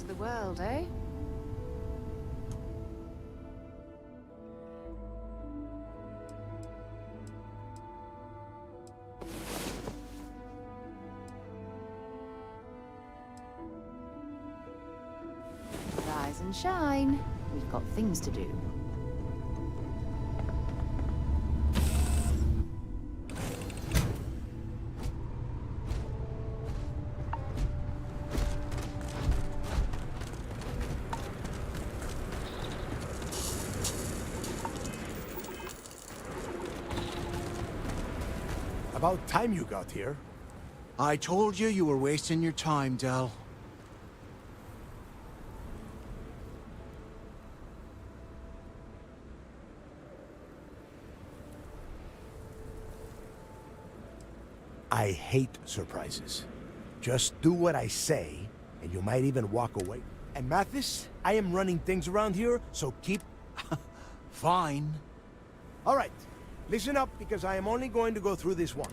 to the world, eh? Rise and shine. We've got things to do. About time you got here. I told you were wasting your time, Del. I hate surprises. Just do what I say, and you might even walk away. And Mathis, I am running things around here, so keep... Fine. All right, listen up, because I am only going to go through this once.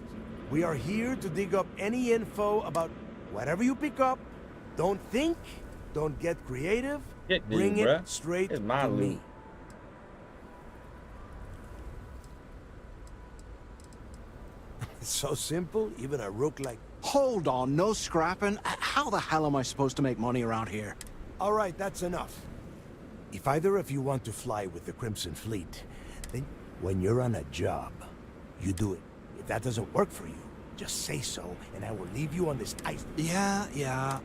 We are here to dig up any info about whatever you pick up. Don't think, don't get creative. Get me, Bring bruh. it straight It's my to loot. me. It's so simple, even a rook like... Hold on, no scrapping. How the hell am I supposed to make money around here? All right, that's enough. If either of you want to fly with the Crimson Fleet, then when you're on a job, you do it. If that doesn't work for you, just say so, and I will leave you on this ice. Yeah.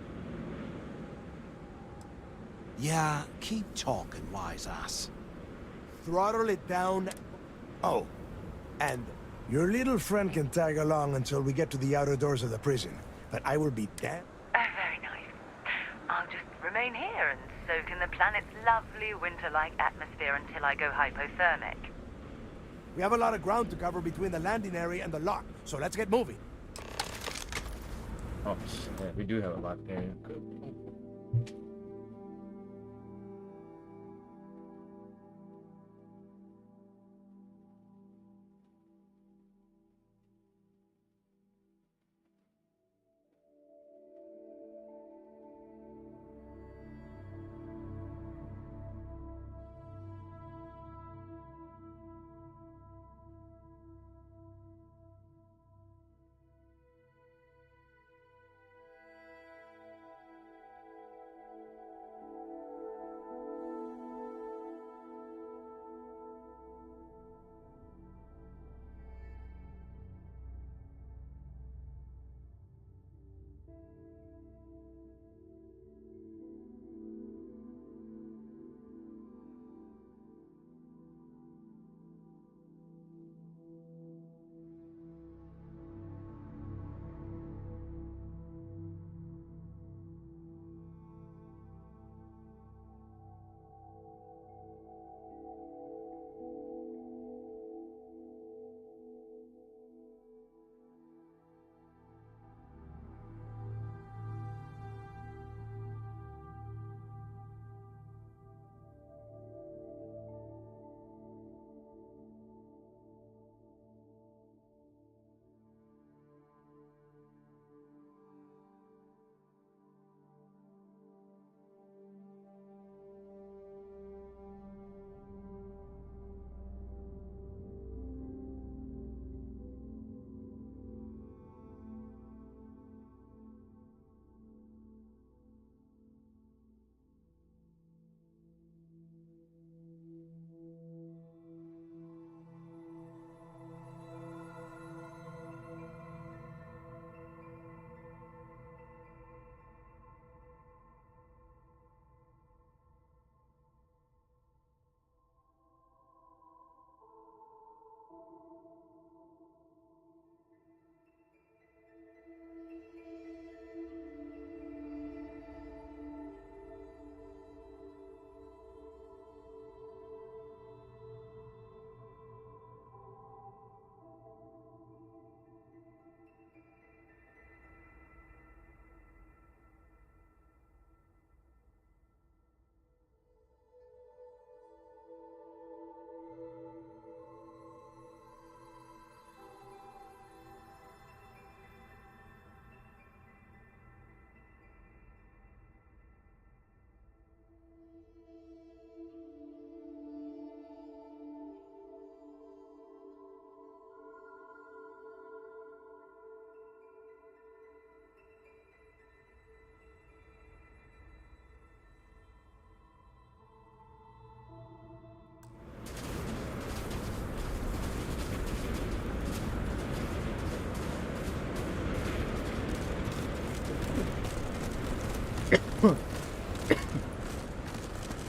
Yeah, keep talking, wise ass. Throttle it down. Oh, and your little friend can tag along until we get to the outer doors of the prison. But I will be damned. Very nice. I'll just remain here and soak in the planet's lovely winter-like atmosphere until I go hypothermic. We have a lot of ground to cover between the landing area and the lock, so let's get moving. Oh shit, we do have a lot there.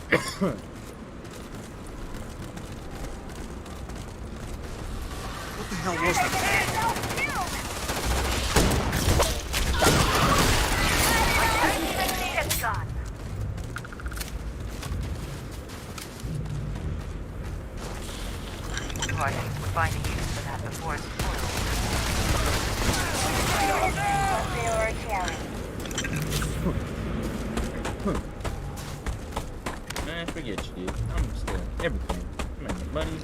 What the hell was that? Oh, I think we're finding use for that before it's spoiled. Man, forget you, dude. I'm stealing everything. I'm making money.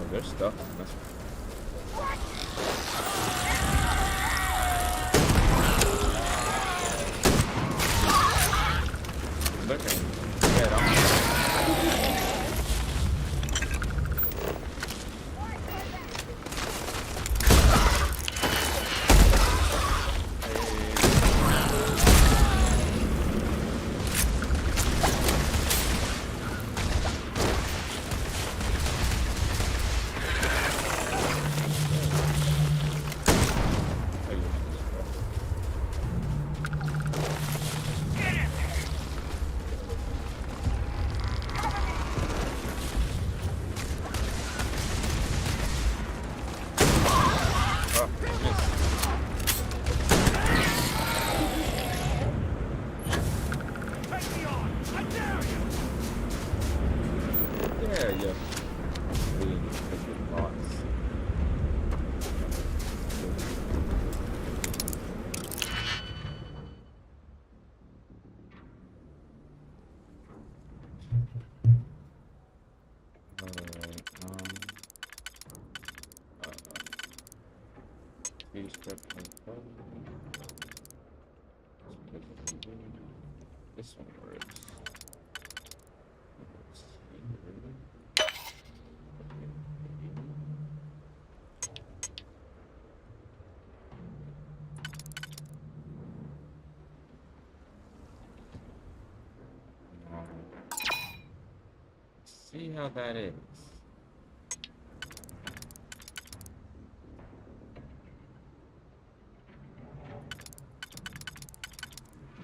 Oh, there's stuff. That's look at him. Yeah, yeah. Really good thoughts. Please step this one works. See how that is.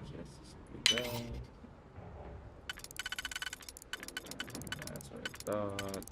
Just do that. That's what I thought.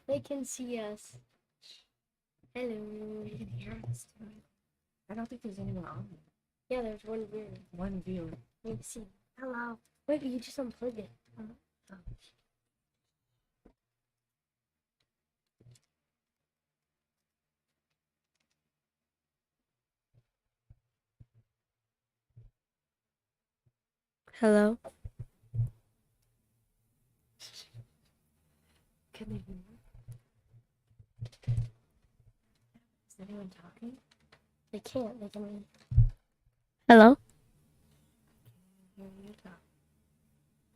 They can see us. Hello. They can hear us too. I don't think there's anyone on there. Yeah, there's one viewer. One viewer. Let me see. Hello. Wait, but you just unplugged it. Oh. Hello. Can they hear me? Is anyone talking? They can't. They can. Hello. Hear you talk.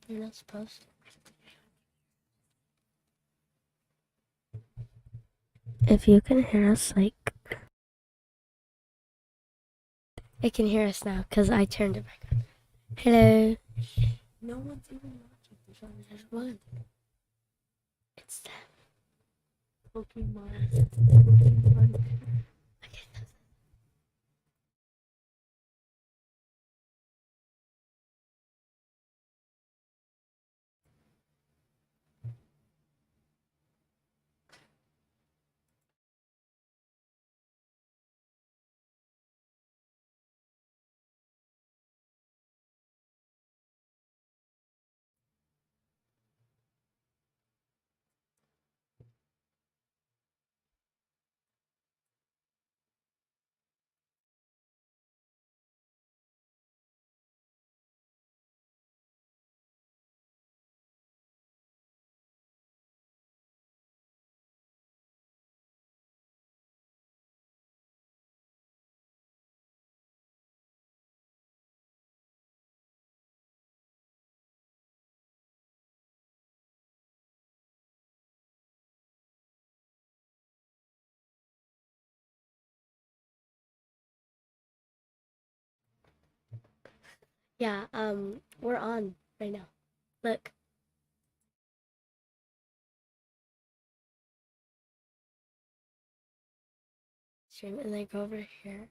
You're not supposed to. If you can hear us, like, it can hear us now because I turned it back on. Hello. No one's even watching. There's one. It's them. Pokemon. Pokemon. Okay. Yeah, we're on right now. Look. Stream and then go over here.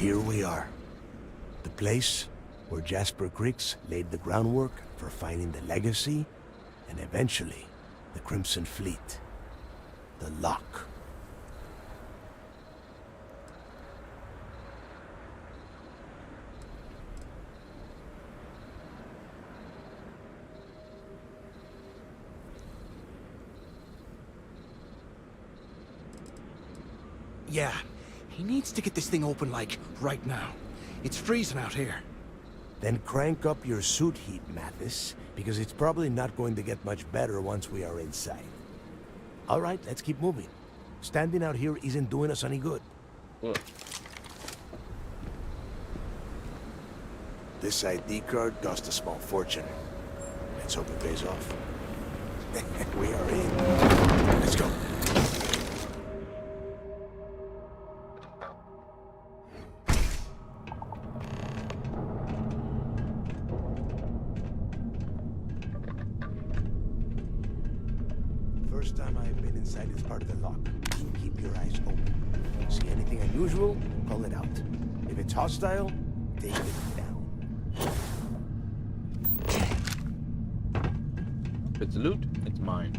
Here we are. The place where Jasper Creeks laid the groundwork for finding the legacy and eventually the Crimson Fleet. The Lock. Yeah, he needs to get this thing open, like, right now. It's freezing out here. Then crank up your suit heat, Mathis, because it's probably not going to get much better once we are inside. All right, let's keep moving. Standing out here isn't doing us any good. Look. This ID card cost a small fortune. Let's hope it pays off. We are in. Let's go. First time I've been inside this part of the lock, so keep your eyes open. See anything unusual, call it out. If it's hostile, take it down. If it's loot, it's mine.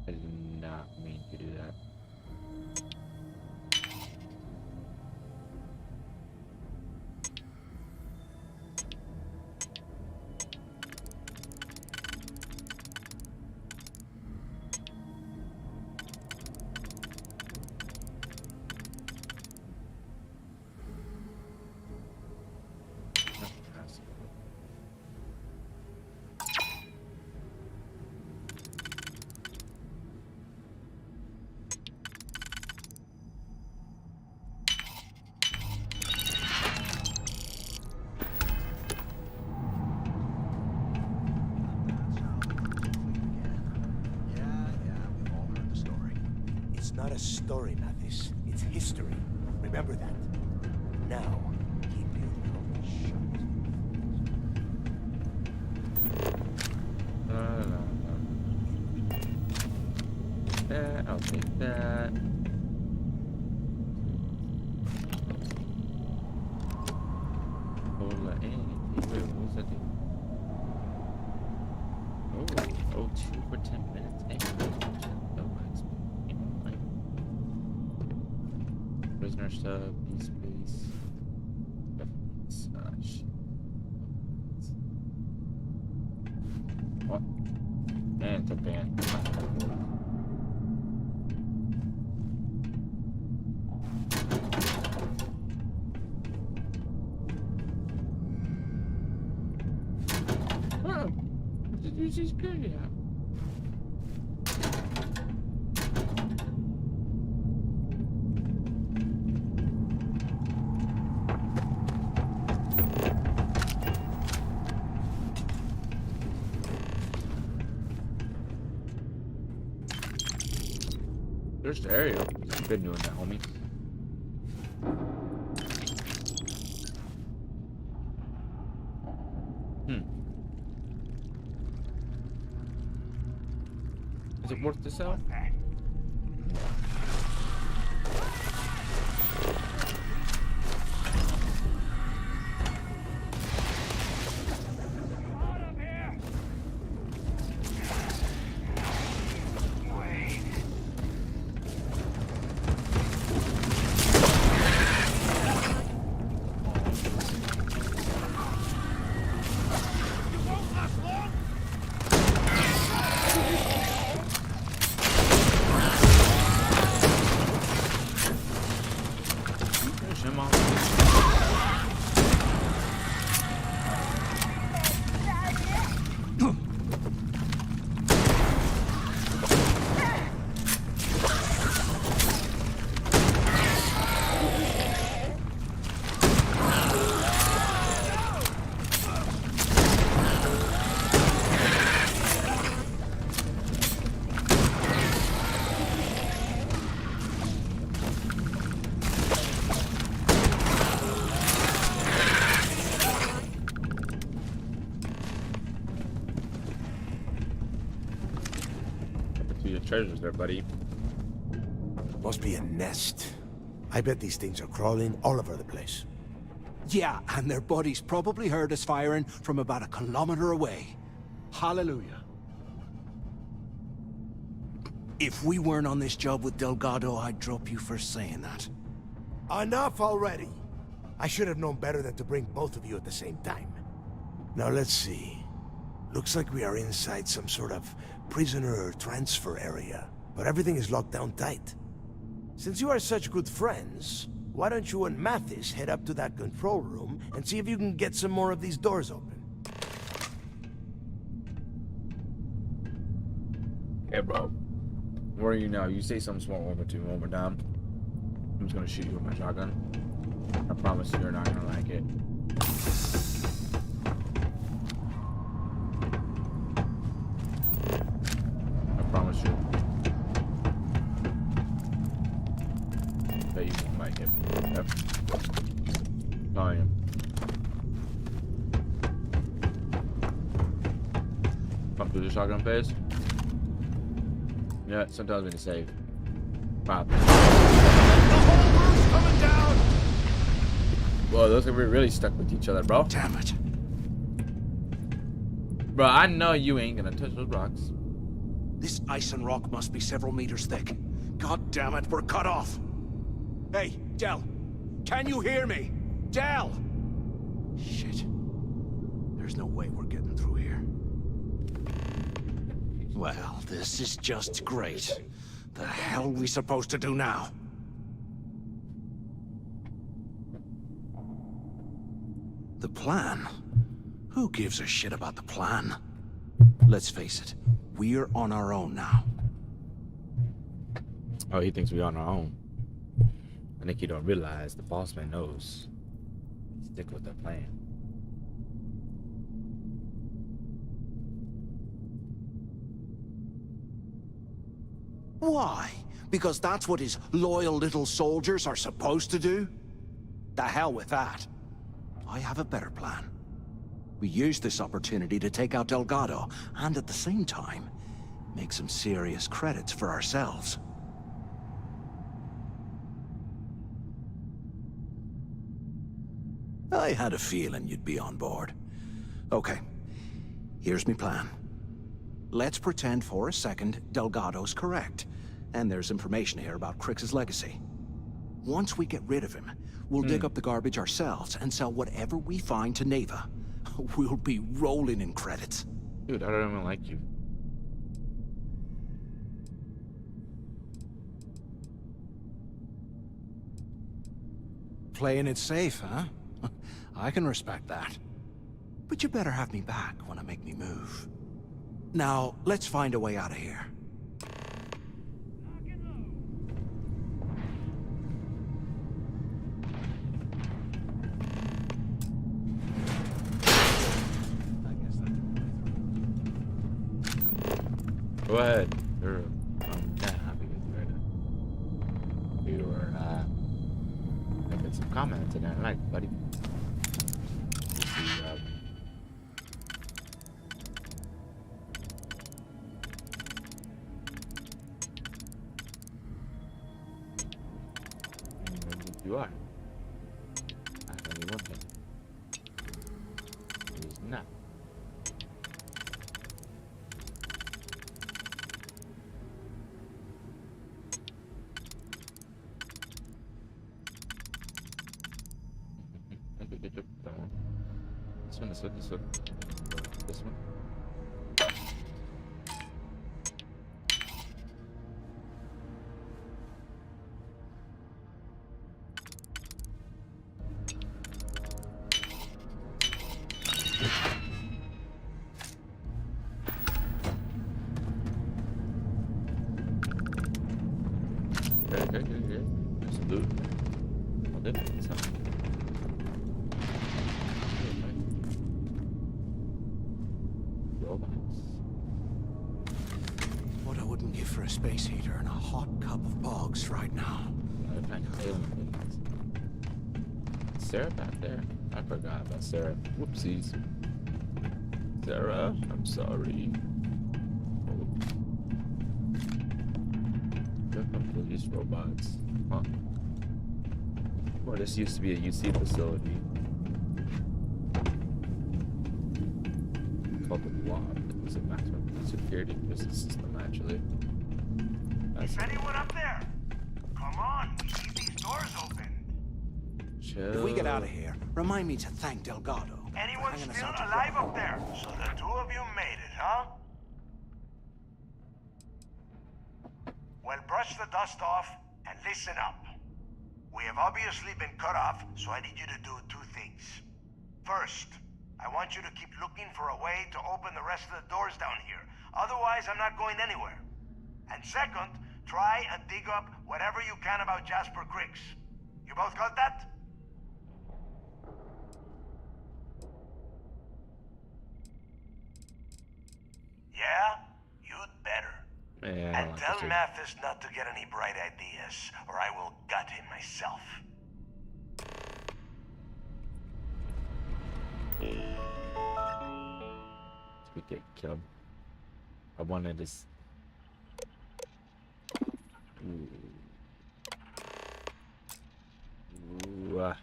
I did not mean to do that. It's not a story, Mathis. It's history. Remember that. Now, keep your mouth shut. That, I'll take that. Cola and wait, what was that do? Oh, 2 for 10 minutes. Hey, prisoner sub, space. What? And it's a ban. Oh, this is good, yeah. There's the area. Been doing that, homie. Is it worth this out? the treasures there, buddy. Must be a nest. I bet these things are crawling all over the place. Yeah, and their buddies probably heard us firing from about 1 kilometer away. Hallelujah. If we weren't on this job with Delgado, I'd drop you for saying that. Enough already! I should have known better than to bring both of you at the same time. Now let's see. Looks like we are inside some sort of prisoner transfer area, but everything is locked down tight. Since you are such good friends, why don't you and Mathis head up to that control room and see if you can get some more of these doors open? Hey, bro. Where are you now? You say something small one more time. I'm just gonna shoot you with my shotgun. I promise you're not gonna like it. I promise you. Bet you won't like it. Yep. I am. Come through the shotgun phase. Yeah, sometimes when you save. Wow. Coming down! Whoa, those are really stuck with each other, bro. Damn it. Bro, I know you ain't gonna touch those rocks. This ice and rock must be several meters thick. God damn it, we're cut off. Hey, Del. Can you hear me? Del! Shit. There's no way we're getting through here. Well, this is just great. The hell are we supposed to do now? The plan? Who gives a shit about the plan? Let's face it, we're on our own now. Oh, he thinks we're on our own. I think you don't realize the boss man knows. Stick with the plan. Why? Because that's what his loyal little soldiers are supposed to do? The hell with that. I have a better plan. We use this opportunity to take out Delgado, and at the same time, make some serious credits for ourselves. I had a feeling you'd be on board. Okay, here's my plan. Let's pretend for a second Delgado's correct, and there's information here about Crix's legacy. Once we get rid of him, we'll dig up the garbage ourselves and sell whatever we find to Neva. We'll be rolling in credits. Dude, I don't even like you. Playing it safe, huh? I can respect that. But you better have me back when I make me move. Now, let's find a way out of here. Go ahead. I'm kind of happy with you. You were making some comments in there, like, buddy. You are. I only one thing. It is not. This one, this one, this one. This one. Okay. There's some loot. Well, then, it's not. Robots. What I wouldn't give for a space heater and a hot cup of bogs right now. They're kind of alien things. Sarah back there. I forgot about Sarah. Whoopsies. Sarah, I'm sorry. They're from police robots. Huh. Well, this used to be a UC facility. Called the Block. It's a maximum security prison system, actually. That's Is anyone up there? Come on, we need these doors open. chill. If we get out of here, remind me to thank Delgado. Anyone Hanging us still out to alive dry. up there? So the two of you made it, huh? Well, brush the dust off and listen up. We have obviously been cut off, so I need you to do two things. First, I want you to keep looking for a way to open the rest of the doors down here. Otherwise, I'm not going anywhere. And second, try and dig up whatever you can about Jasper Cricks. You both got that? Yeah? You'd better. Yeah, I And don't like tell this dude. Mathis not to get any bright ideas, or I will gut him myself. We get killed. I wanted this. Ooh. Ooh.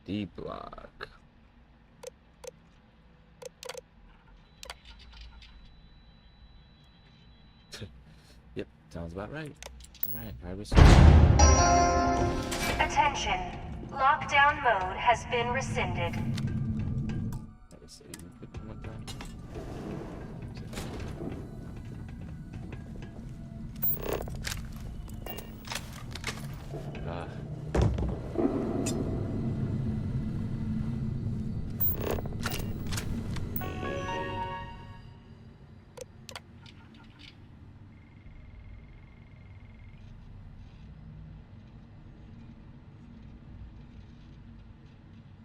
D block. Yep, sounds about right. Alright, Attention. Lockdown mode has been rescinded.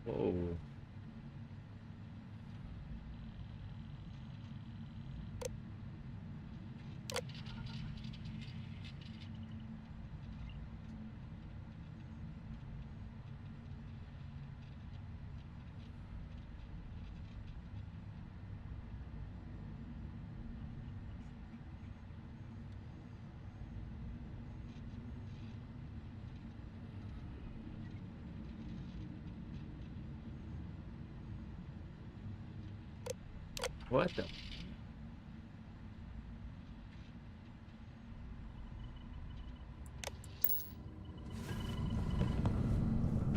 Whoa. What the?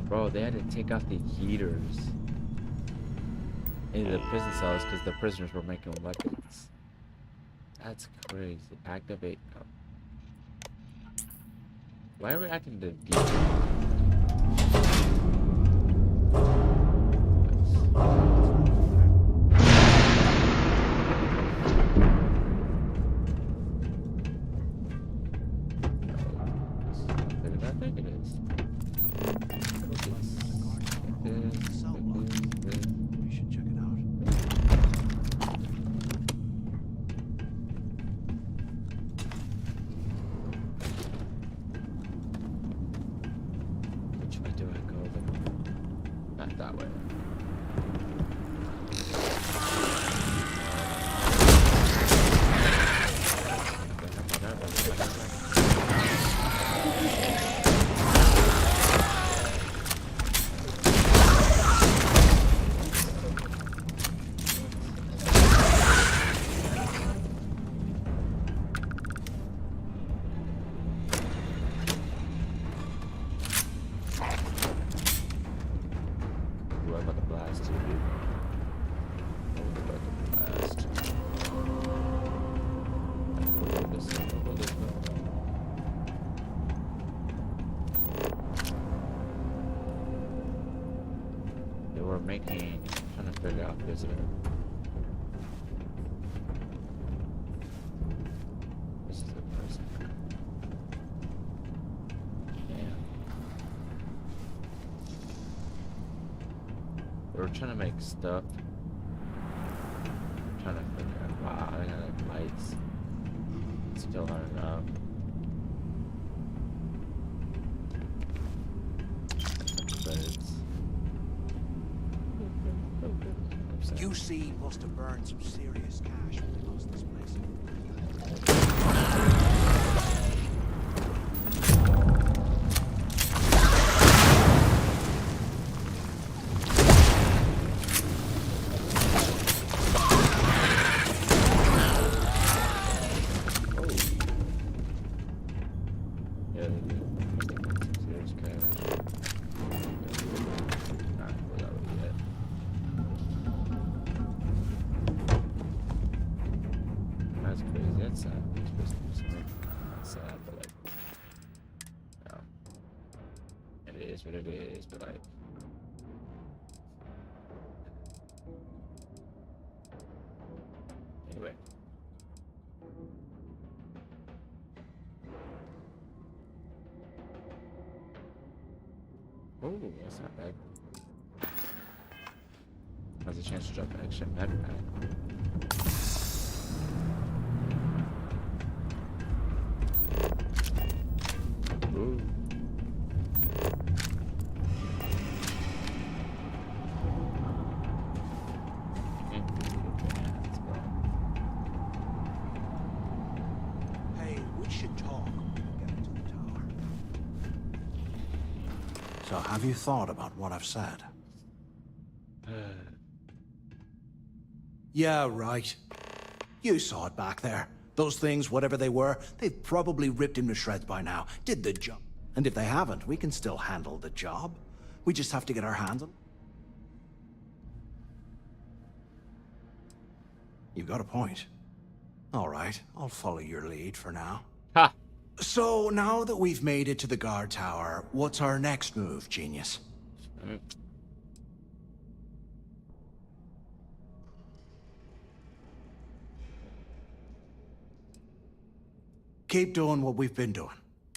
Bro, they had to take out the heaters in the prison cells because the prisoners were making weapons. That's crazy. Activate. Why are we acting the I think it is. We should check it out. Which way do I go then? Not that way. Ooh, I'm about to blast too, dude. I'm about to blast. Hold this, hold this, They were making, trying to figure out visitor. This is the person. we're trying to make stuff. I'm trying to figure out. Wow, I got like lights. Still not enough. Beds. QC must have burned some serious cash when they lost this place. What it is, but like, anyway. Oh, that's not bad. Has a chance to drop an extra backpack. Ooh. So have you thought about what I've said? Yeah, right. You saw it back there. Those things, whatever they were, they've probably ripped him to shreds by now. Did the job. And if they haven't, we can still handle the job. We just have to get our hands on. You've got a point. All right, I'll follow your lead for now. Ha! So, now that we've made it to the guard tower, what's our next move, genius? Keep doing what we've been doing.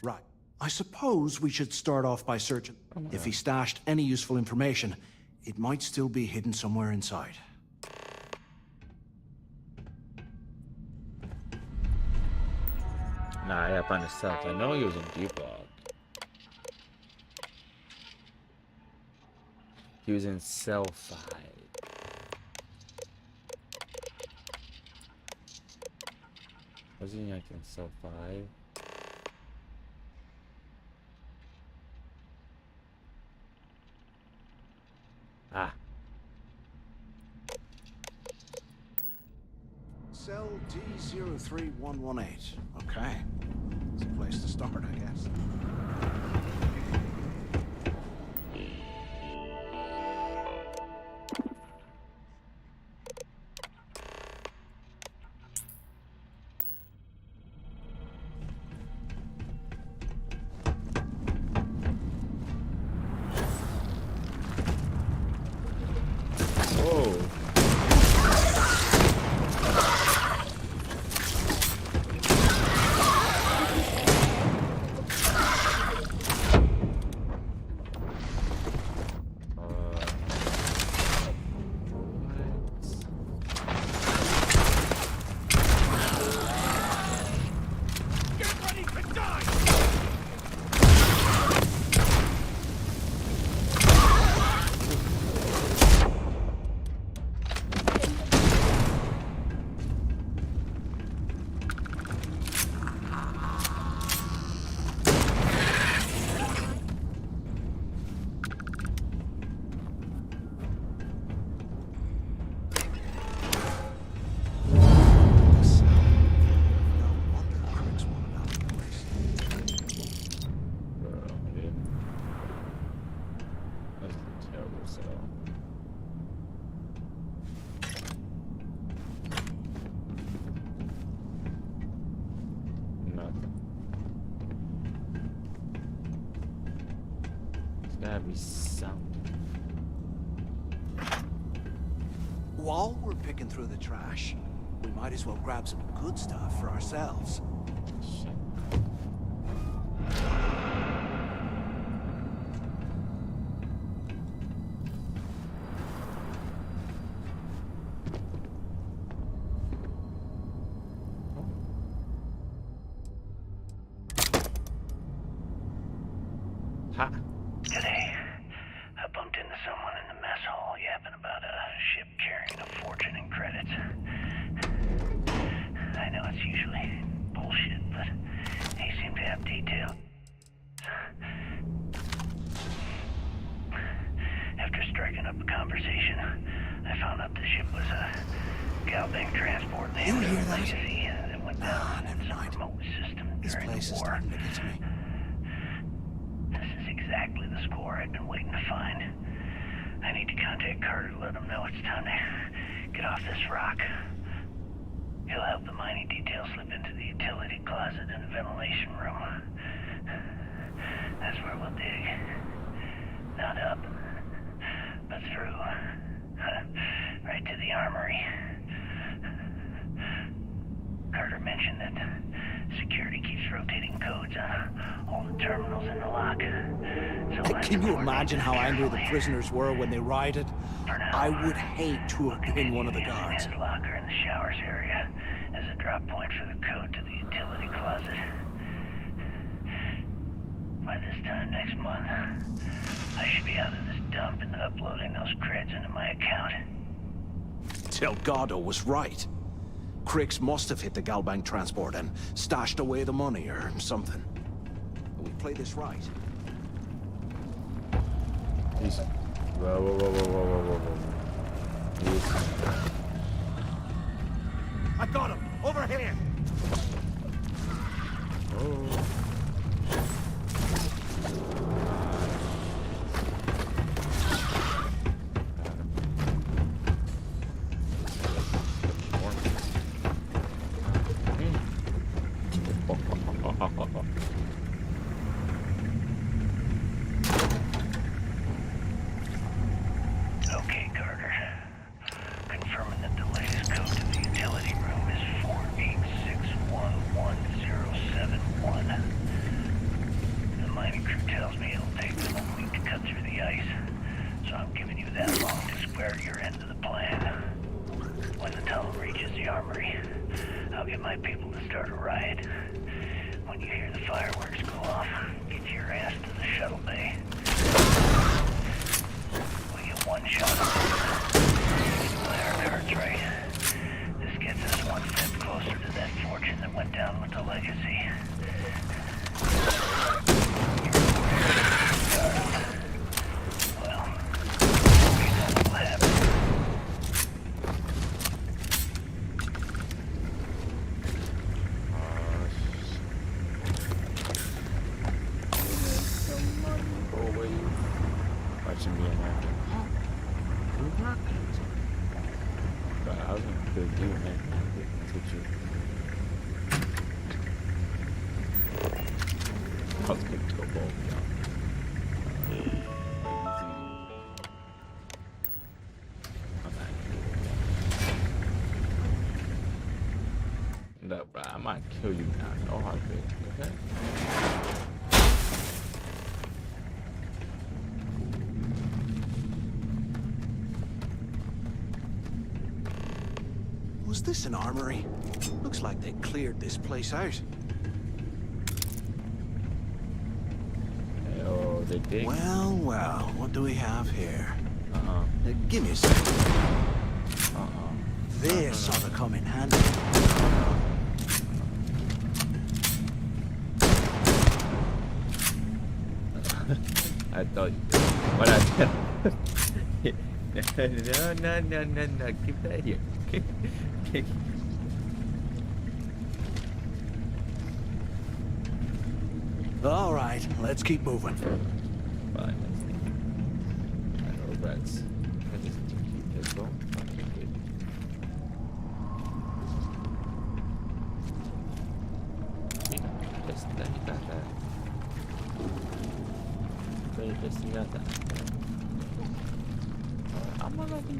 Right. I suppose we should start off by searching. If he stashed any useful information, it might still be hidden somewhere inside. Nah, I gotta find the stealth. I know he was in deep log. He was in Starfeild. Was he like in Starfeild? Ah. Cell D03118. Okay. It's a place to start, I guess. Gotta be something. While we're picking through the trash, we might as well grab some good stuff for ourselves. Shit. Ha. Today, I bumped into someone in the mess hall yapping about a ship carrying a fortune in credits. I know it's usually bullshit, but he seemed to have details. After striking up a conversation, I found out the ship was a Galbank transport named Legacy that went down in some remote system This during place the is war. starting to get to me. This is exactly the score I've been waiting to find. I need to contact Carter to let him know it's time to get off this rock. He'll have the mining details slip into the utility closet in the ventilation room. That's where we'll dig. Not up, but through. Right to the armory. Carter mentioned that security keeps rotating codes on all the terminals in the lock. So Can you imagine how angry the prisoners were when they rioted? I would hate to have been one of the guards. His locker in the showers area as a drop point for the code to the utility closet. By this time next month, I should be out of this dump and uploading those creds into my account. Delgado was right. Crix must have hit the Galbank transport and stashed away the money or something. We play this right. Easy. Whoa. Easy. I got him! Over here! Oh. Okay, Carter. Confirming that the latest code to the utility room is 486111071. The mining crew tells me it'll take them a week to cut through the ice, so I'm giving you that long to square your end of the plan. When the tunnel reaches the armory, I'll get my people to start a riot. When you hear the fireworks go off, get your ass to the shuttle bay. We get one shot on it. Play our cards right. This gets us one step closer to that fortune that went down with the Legacy. Well, we know what'll happen. Watching me and that. But I was gonna kill you, man. That's what you. I was gonna kill both of y'all. Look, bro, I might kill you now. No hard feelings, okay? Was this an armory? Looks like they cleared this place out. Oh, they did. Well, what do we have here? Give me a second. This ought to come in handy. I thought you did. What I did. No. Keep that here. All right, let's keep moving. Fine. I know rats. I just keep this going. Okay, good. Mira, destinata. I'm gonna be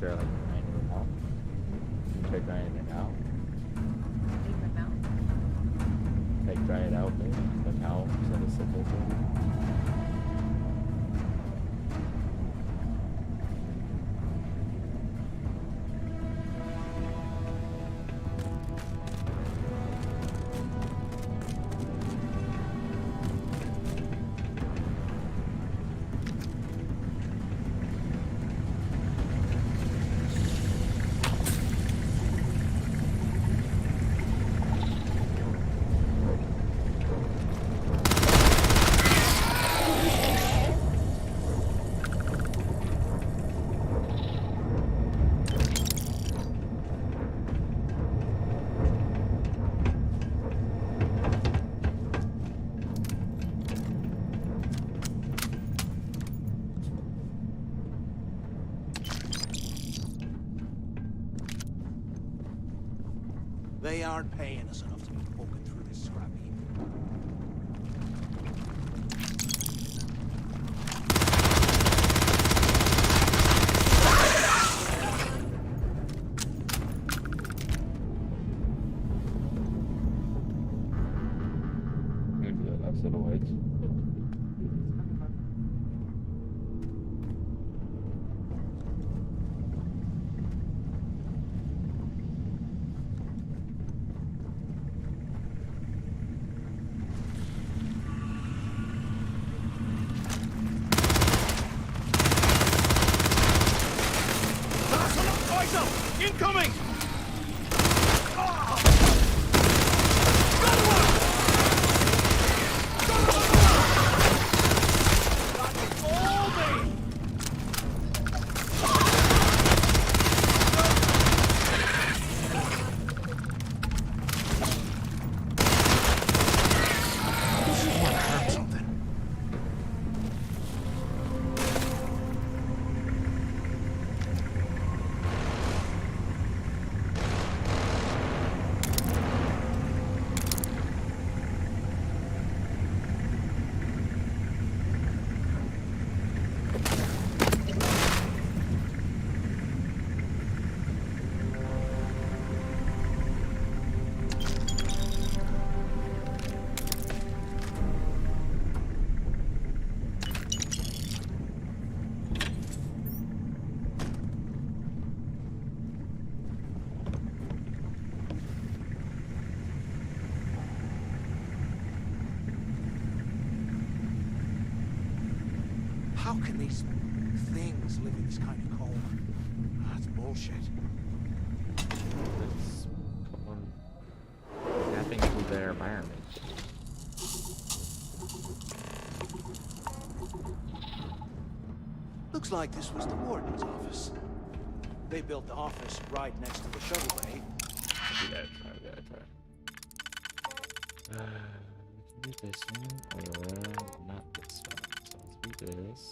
Sure, like right in the mouth. You try drying it out. In the mouth. Like dry it out, maybe. Like how instead of simple thing. They aren't paying us enough to be poking through this scrap heap. I'm gonna do that last set of whites. Incoming! How can these things live in this kind of cold? That's bullshit. It's tapping into their environment. Looks like this was the warden's office. They built the office right next to the shuttle bay. We gotta try. We can do this one, or not this one. So let's do this.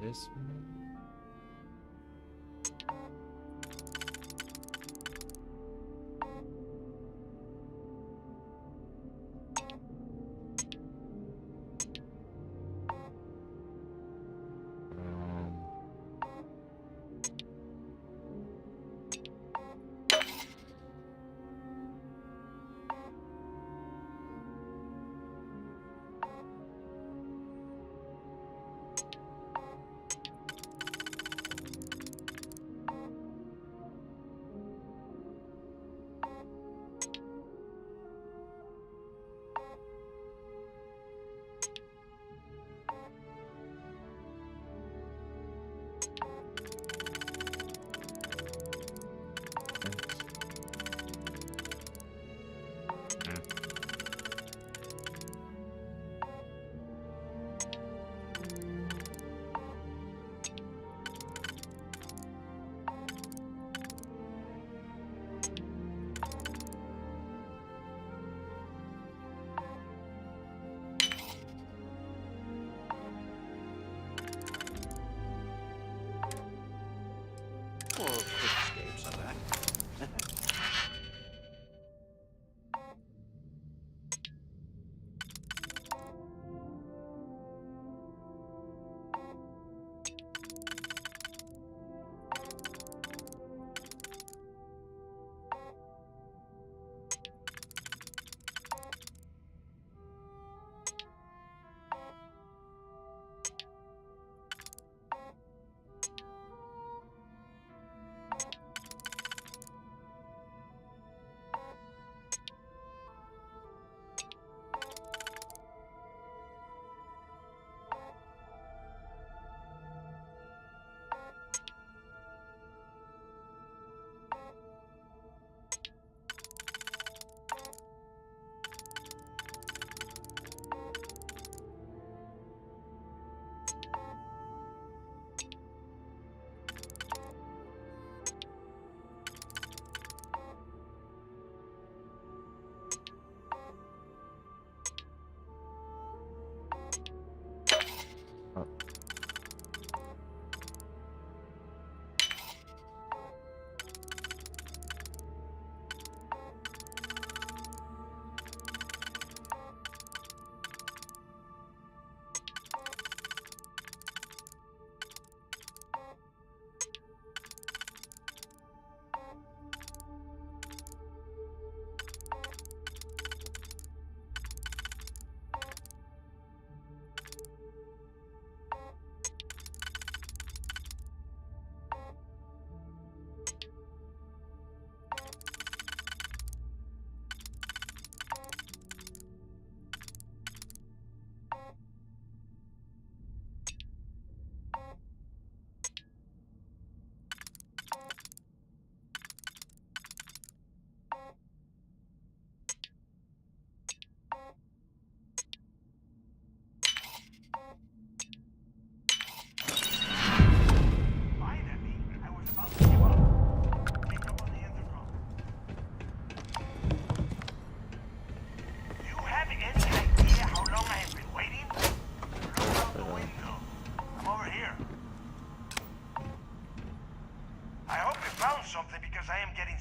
This one.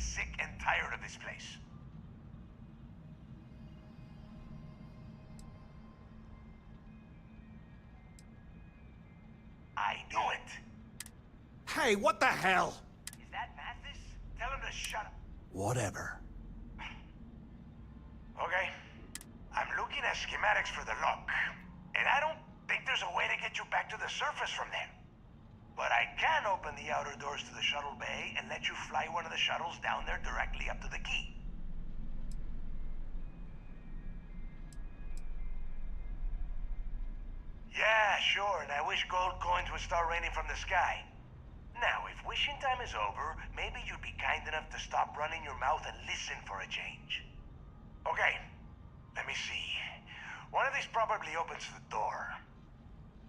sick and tired of this place. I knew it. Hey, what the hell? Is that Mathis? Tell him to shut up. Whatever. Okay. I'm looking at schematics for the lock, and I don't think there's a way to get you back to the surface from there. But I can open the outer doors to the shuttle bay and let you fly one of the shuttles down there directly up to the key. Yeah, sure, and I wish gold coins would start raining from the sky. Now, if wishing time is over, maybe you'd be kind enough to stop running your mouth and listen for a change. Okay, let me see. One of these probably opens the door.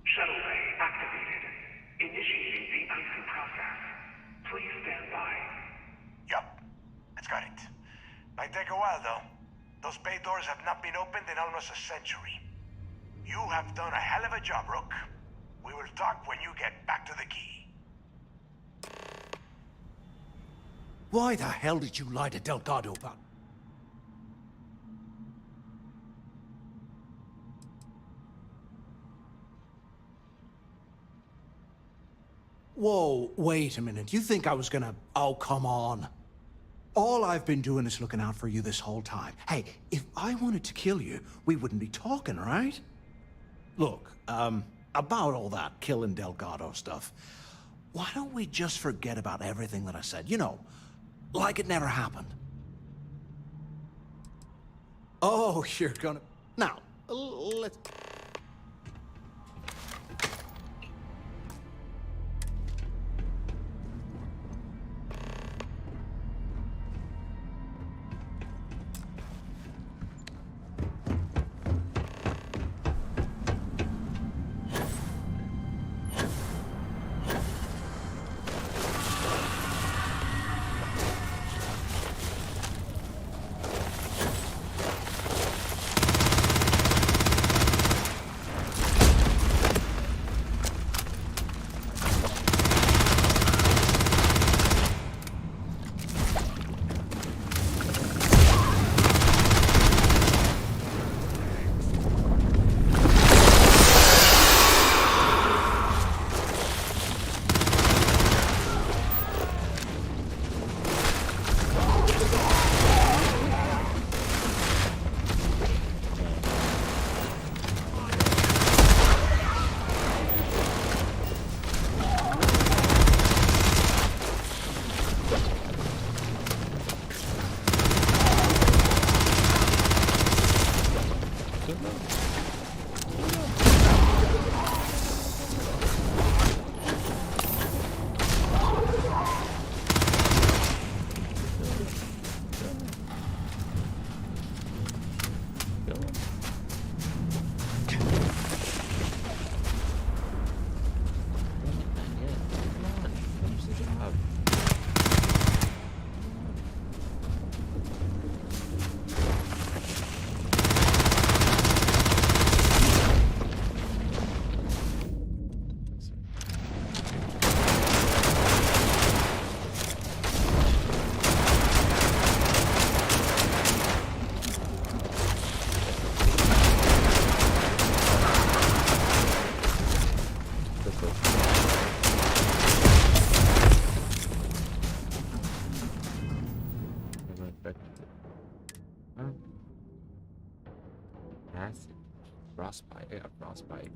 Shuttle bay activated. Initiating the icing process. Please stand by. Yup, it's got it. Might take a while, though. Those bay doors have not been opened in almost a century. You have done a hell of a job, Rook. We will talk when you get back to the key. Why the hell did you lie to Delgado about... Whoa, wait a minute. You think I was gonna... Oh, come on. All I've been doing is looking out for you this whole time. Hey, if I wanted to kill you, we wouldn't be talking, right? Look, about all that killing Delgado stuff, why don't we just forget about everything that I said? You know, like it never happened. Oh, you're gonna... Now, let's... Acid. Frostbite. I got frostbite.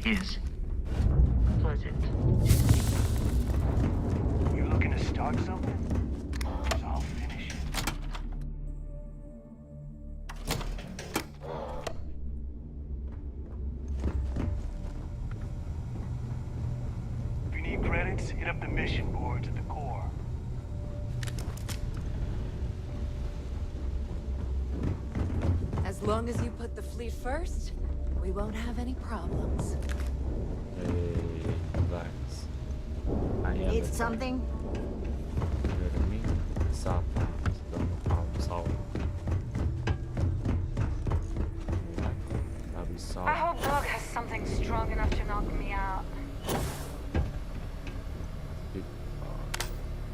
is pleasant. You looking to start something? 'Cause I'll finish it. If you need credits, hit up the mission boards at the core. As long as you put the fleet first, we won't have any problems. Hey, relax. I am Need the something? better than me. Soft times, don't problem solve. I'll be solved. I hope Doug has something strong enough to knock me out.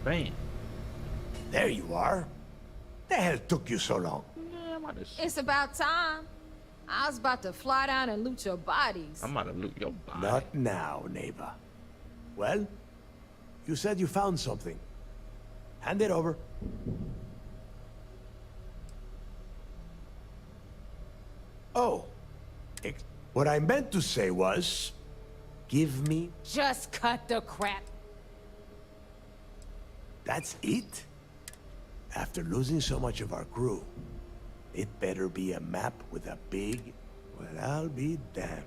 Bam. There you are. The hell took you so long? Yeah, I'm about to, It's about time. I was about to fly down and loot your bodies. I'm about to loot your body. Not now, neighbor. Well, you said you found something. Hand it over. Oh, what I meant to say was, give me... Just cut the crap. That's it? After losing so much of our crew, it better be a map with a big... Well, I'll be damned.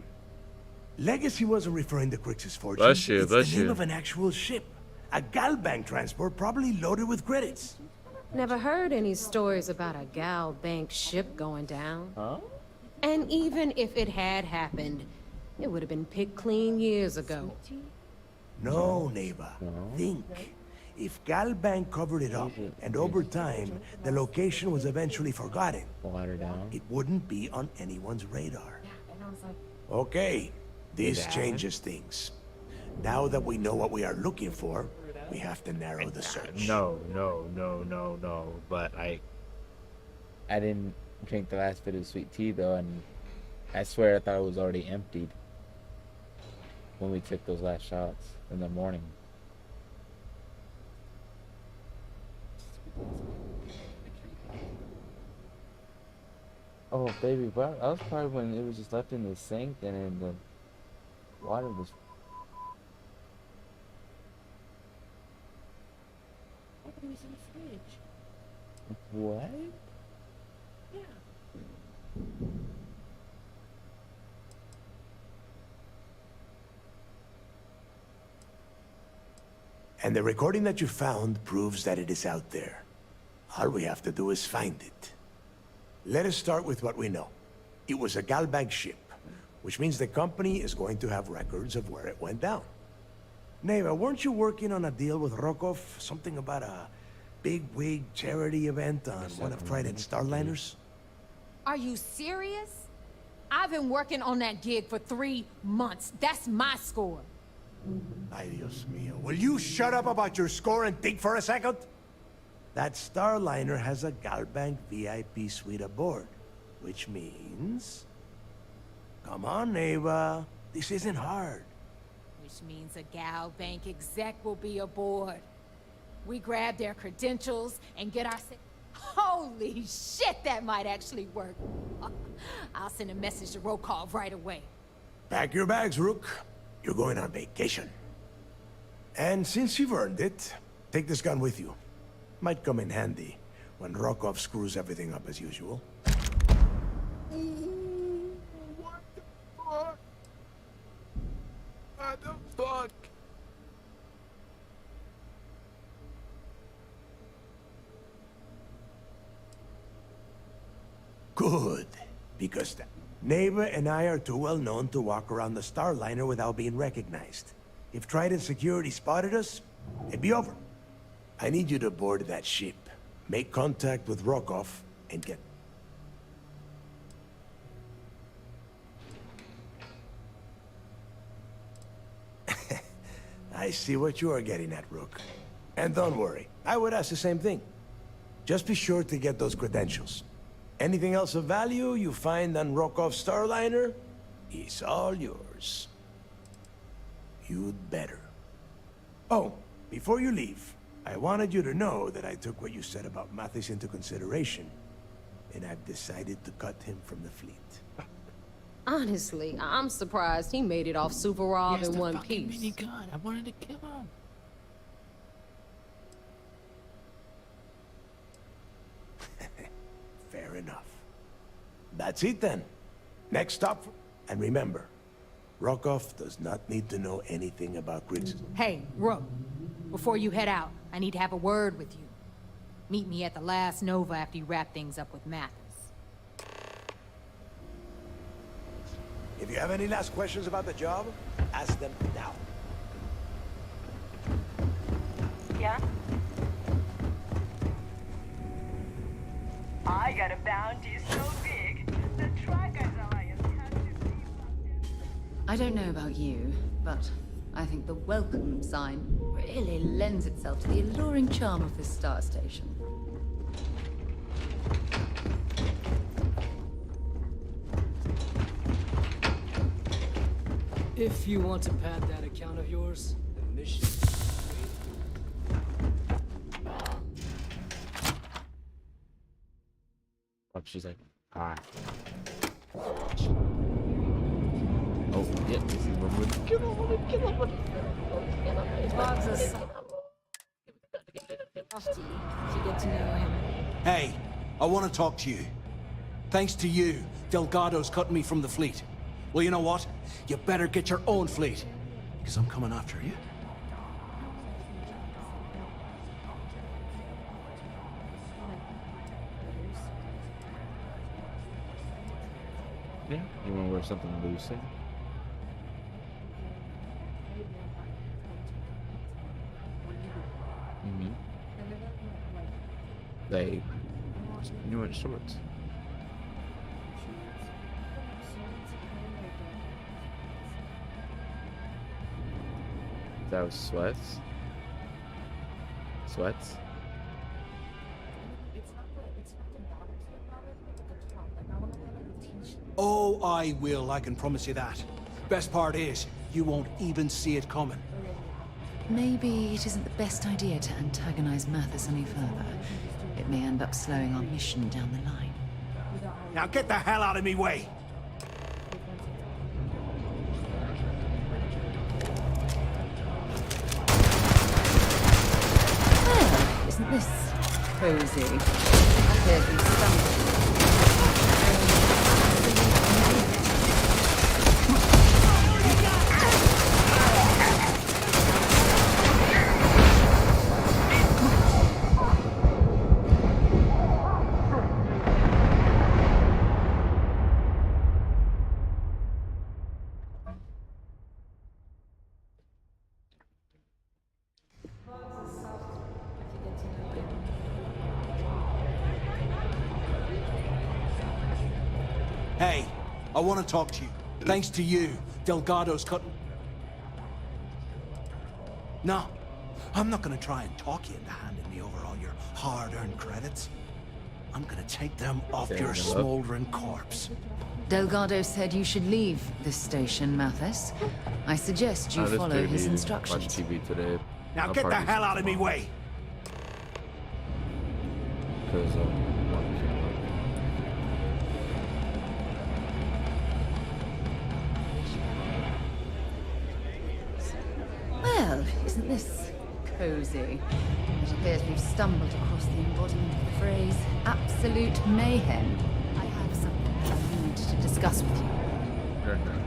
Legacy wasn't referring to Crix's fortune. Bless you, It's bless the name you. of an actual ship. A Galbank transport probably loaded with credits. Never heard any stories about a gal bank ship going down. Huh? And even if it had happened, it would have been picked clean years ago. No, neighbor. No. Think. If Galbank covered it up, and over time, the location was eventually forgotten, Water down. it wouldn't be on anyone's radar. Okay, this changes things. Now that we know what we are looking for, we have to narrow the search. No. But I didn't drink the last bit of sweet tea though, and I swear I thought it was already emptied when we took those last shots in the morning. Oh baby, but that was probably when it was just left in the sink and then the water was. It was in the fridge. What? And the recording that you found proves that it is out there. All we have to do is find it. Let us start with what we know. It was a Galbank ship, which means the company is going to have records of where it went down. Neva, weren't you working on a deal with Rokov? Something about a big wig charity event on one of Trident's Starliners? Are you serious? I've been working on that gig for 3 months. That's my score. Ay, Dios mío. Will you shut up about your score and think for a second? That Starliner has a Galbank VIP suite aboard, which means... Come on, Neva. This isn't hard. Which means a gal bank exec will be aboard. We grab their credentials and get our... Holy shit, that might actually work. I'll send a message to Rokov right away. Pack your bags, Rook. You're going on vacation. And since you've earned it, take this gun with you. Might come in handy when Rokov screws everything up as usual. What the fuck? What the fuck? Good, because Neva and I are too well known to walk around the Starliner without being recognized. If Trident security spotted us, it'd be over. I need you to board that ship, make contact with Rokov, and get... I see what you are getting at, Rook. And don't worry, I would ask the same thing. Just be sure to get those credentials. Anything else of value you find on Rokov's Starliner is all yours. You'd better. Oh, before you leave, I wanted you to know that I took what you said about Mathis into consideration, and I've decided to cut him from the fleet. Honestly, I'm surprised he made it off Suvorov in one piece. Minigun. I wanted to kill him. Fair enough. That's it then. Next stop. And remember, Rokov does not need to know anything about Griggs. Hey, Rook, before you head out, I need to have a word with you. Meet me at the last Nova after you wrap things up with Mathis. If you have any last questions about the job, ask them now. Yeah? I got a bounty so big, the Trackers Alliance has to see. I don't know about you, but I think the welcome sign really lends itself to the alluring charm of this star station. If you want to pad that account of yours, the mission... Oh, she's like, hi. Oh, yeah, this is where we're kill him. Bob's a softy to get to know him. Hey, I want to talk to you. Thanks to you, Delgado's cutting me from the fleet. Well, you know what? You better get your own fleet, because I'm coming after you. Yeah, you want to wear something loose? Mm-hmm. Like, you want shorts? That was sweats? Sweats? Oh, I will, I can promise you that. Best part is, you won't even see it coming. Maybe it isn't the best idea to antagonize Mathis any further. It may end up slowing our mission down the line. Now get the hell out of me way! Well, isn't this cozy? I hear you stumble. Hey, I want to talk to you. Thanks to you, Delgado's cutting... No, I'm not going to try and talk you into handing me over all your hard-earned credits. I'm going to take them off your smoldering corpse. Delgado said you should leave this station, Mathis. I suggest you follow his instructions. TV today. Now get the hell out of me way! Because Well, isn't this cozy? It appears we've stumbled across the embodiment of the phrase absolute mayhem. I have something I need to discuss with you.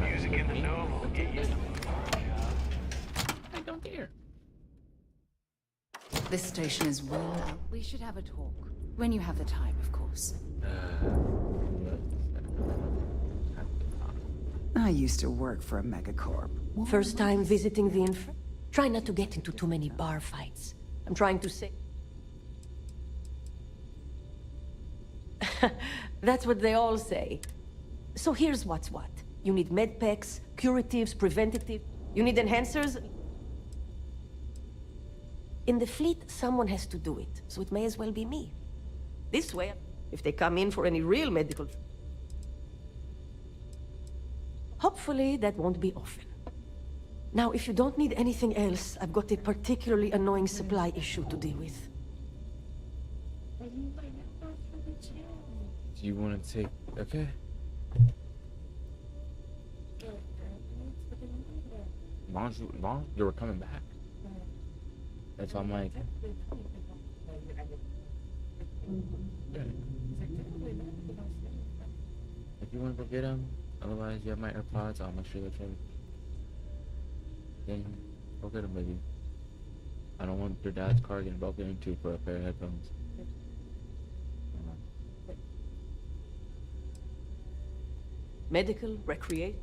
Music in the know will get you. I don't care. This station is well out. We should have a talk. When you have the time, of course. I used to work for a megacorp. First time visiting the Try not to get into too many bar fights. I'm trying to say... That's what they all say. So here's what's what. You need medpacks, curatives, preventative. You need enhancers. In the fleet, someone has to do it, so it may as well be me. This way, if they come in for any real medical... Hopefully, that won't be often. Now, if you don't need anything else, I've got a particularly annoying supply issue to deal with. Do you want to take... Okay. As long as you were coming back. That's why I'm like, if you want to go get them, otherwise you have my AirPods, I'll make sure they're charged. Then go get them, baby. I don't want your dad's car getting broken into for a pair of headphones. Medical, recreate.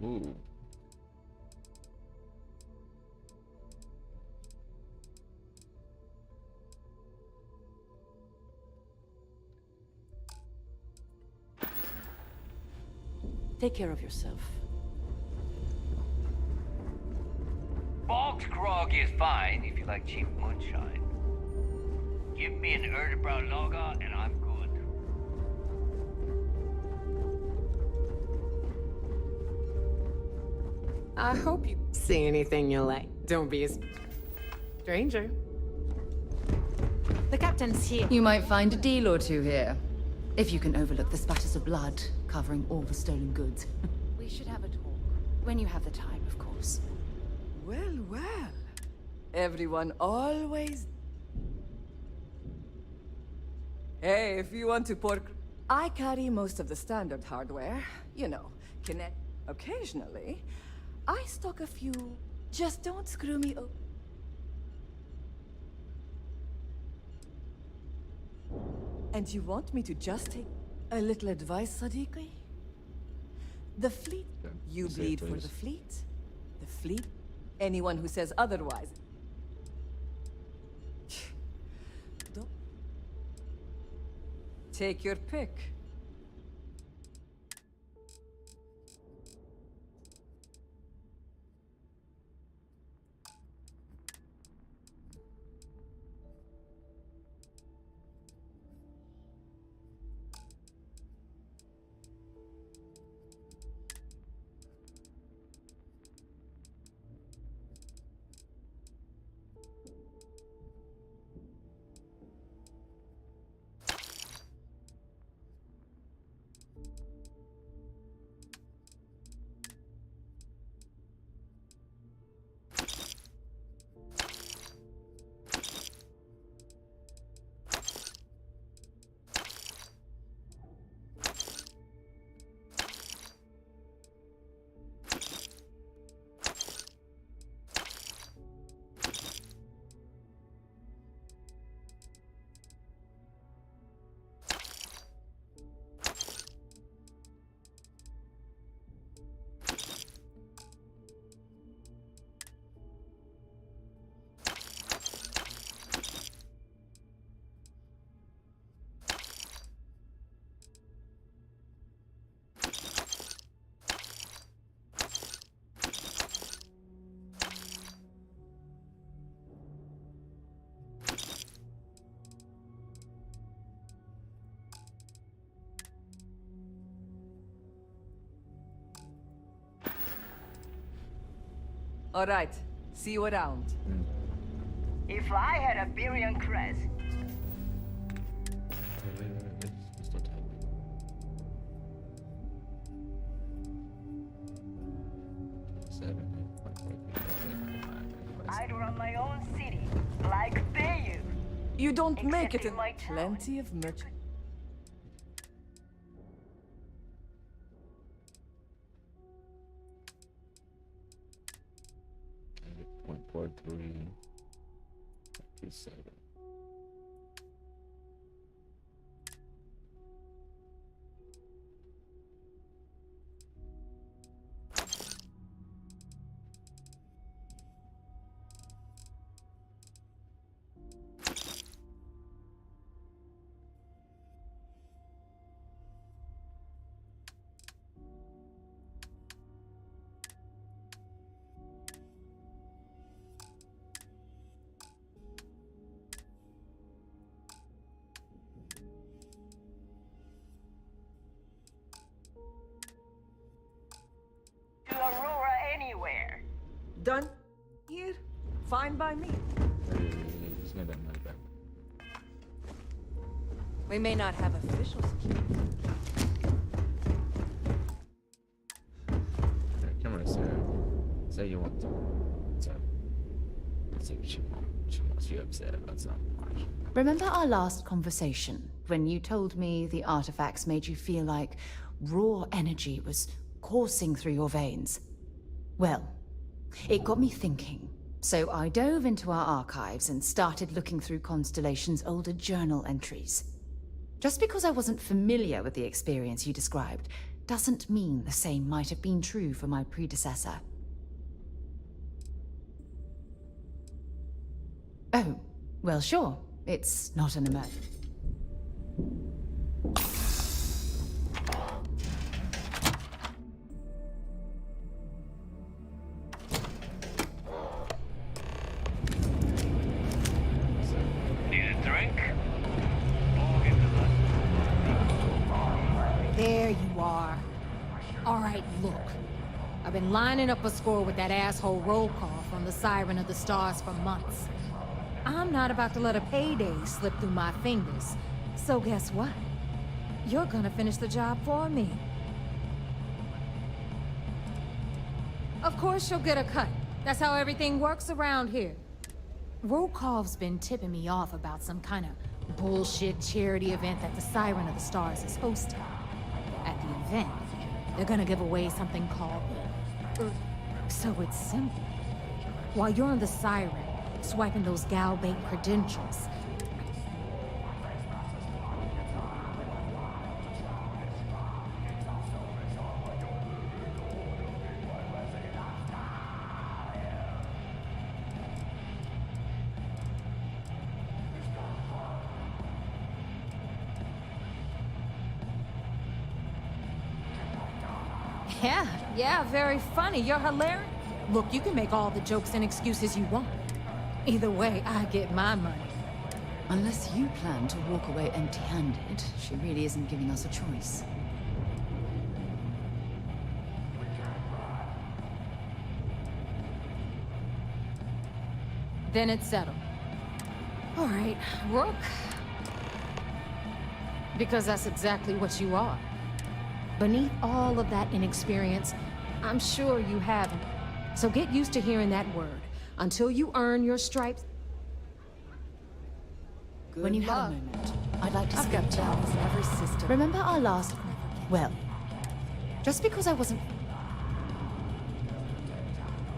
Ooh. Take care of yourself. Bog's grog is fine if you like cheap moonshine. Give me an Erdebrow lager and I'm good. I hope you see anything you like. Don't be a stranger. The captain's here. You might find a deal or two here. If you can overlook the spatters of blood covering all the stolen goods. We should have a talk. When you have the time, of course. Well, well. Everyone always... Hey, if you want to pork... I carry most of the standard hardware. You know, connect... Occasionally, I stock a few... Just don't screw me up. And you want me to just take a little advice, Sadiqi? The fleet. You bleed for the fleet. The fleet. Anyone who says otherwise. Don't. Take your pick. All right. See you around. If I had a Birion crest, I'd run my own city, like Bayou. You don't make it in in my town. plenty of merchant. 0.43. done here, fine by me. Just give me that money back. We may not have official security. Alright, come on, Sarah. Say you want to. So, let's see what she wants. She wants you upset about something. Remember our last conversation when you told me the artifacts made you feel like raw energy was coursing through your veins? Well, it got me thinking. So I dove into our archives and started looking through Constellation's older journal entries. Just because I wasn't familiar with the experience you described doesn't mean the same might have been true for my predecessor. Oh, well, sure. It's not an emergency. Need a drink? There you are. All right, look. I've been lining up a score with that asshole roll call from the Siren of the Stars for months. I'm not about to let a payday slip through my fingers. So guess what? You're gonna finish the job for me. Of course you'll get a cut. That's how everything works around here. Rokov's been tipping me off about some kind of bullshit charity event that the Siren of the Stars is hosting. At the event, they're gonna give away something called So it's simple. While you're on the Siren, swiping those Gal Bank credentials. Yeah, very funny. You're hilarious. Look, you can make all the jokes and excuses you want. Either way, I get my money. Unless you plan to walk away empty-handed, she really isn't giving us a choice. Then it's settled. All right, Rook. Because that's exactly what you are. Beneath all of that inexperience, I'm sure you haven't. So get used to hearing that word. Until you earn your stripes. When you have a moment, I'd like to speak to Dallas in every system. Remember our last... Well, just because I wasn't...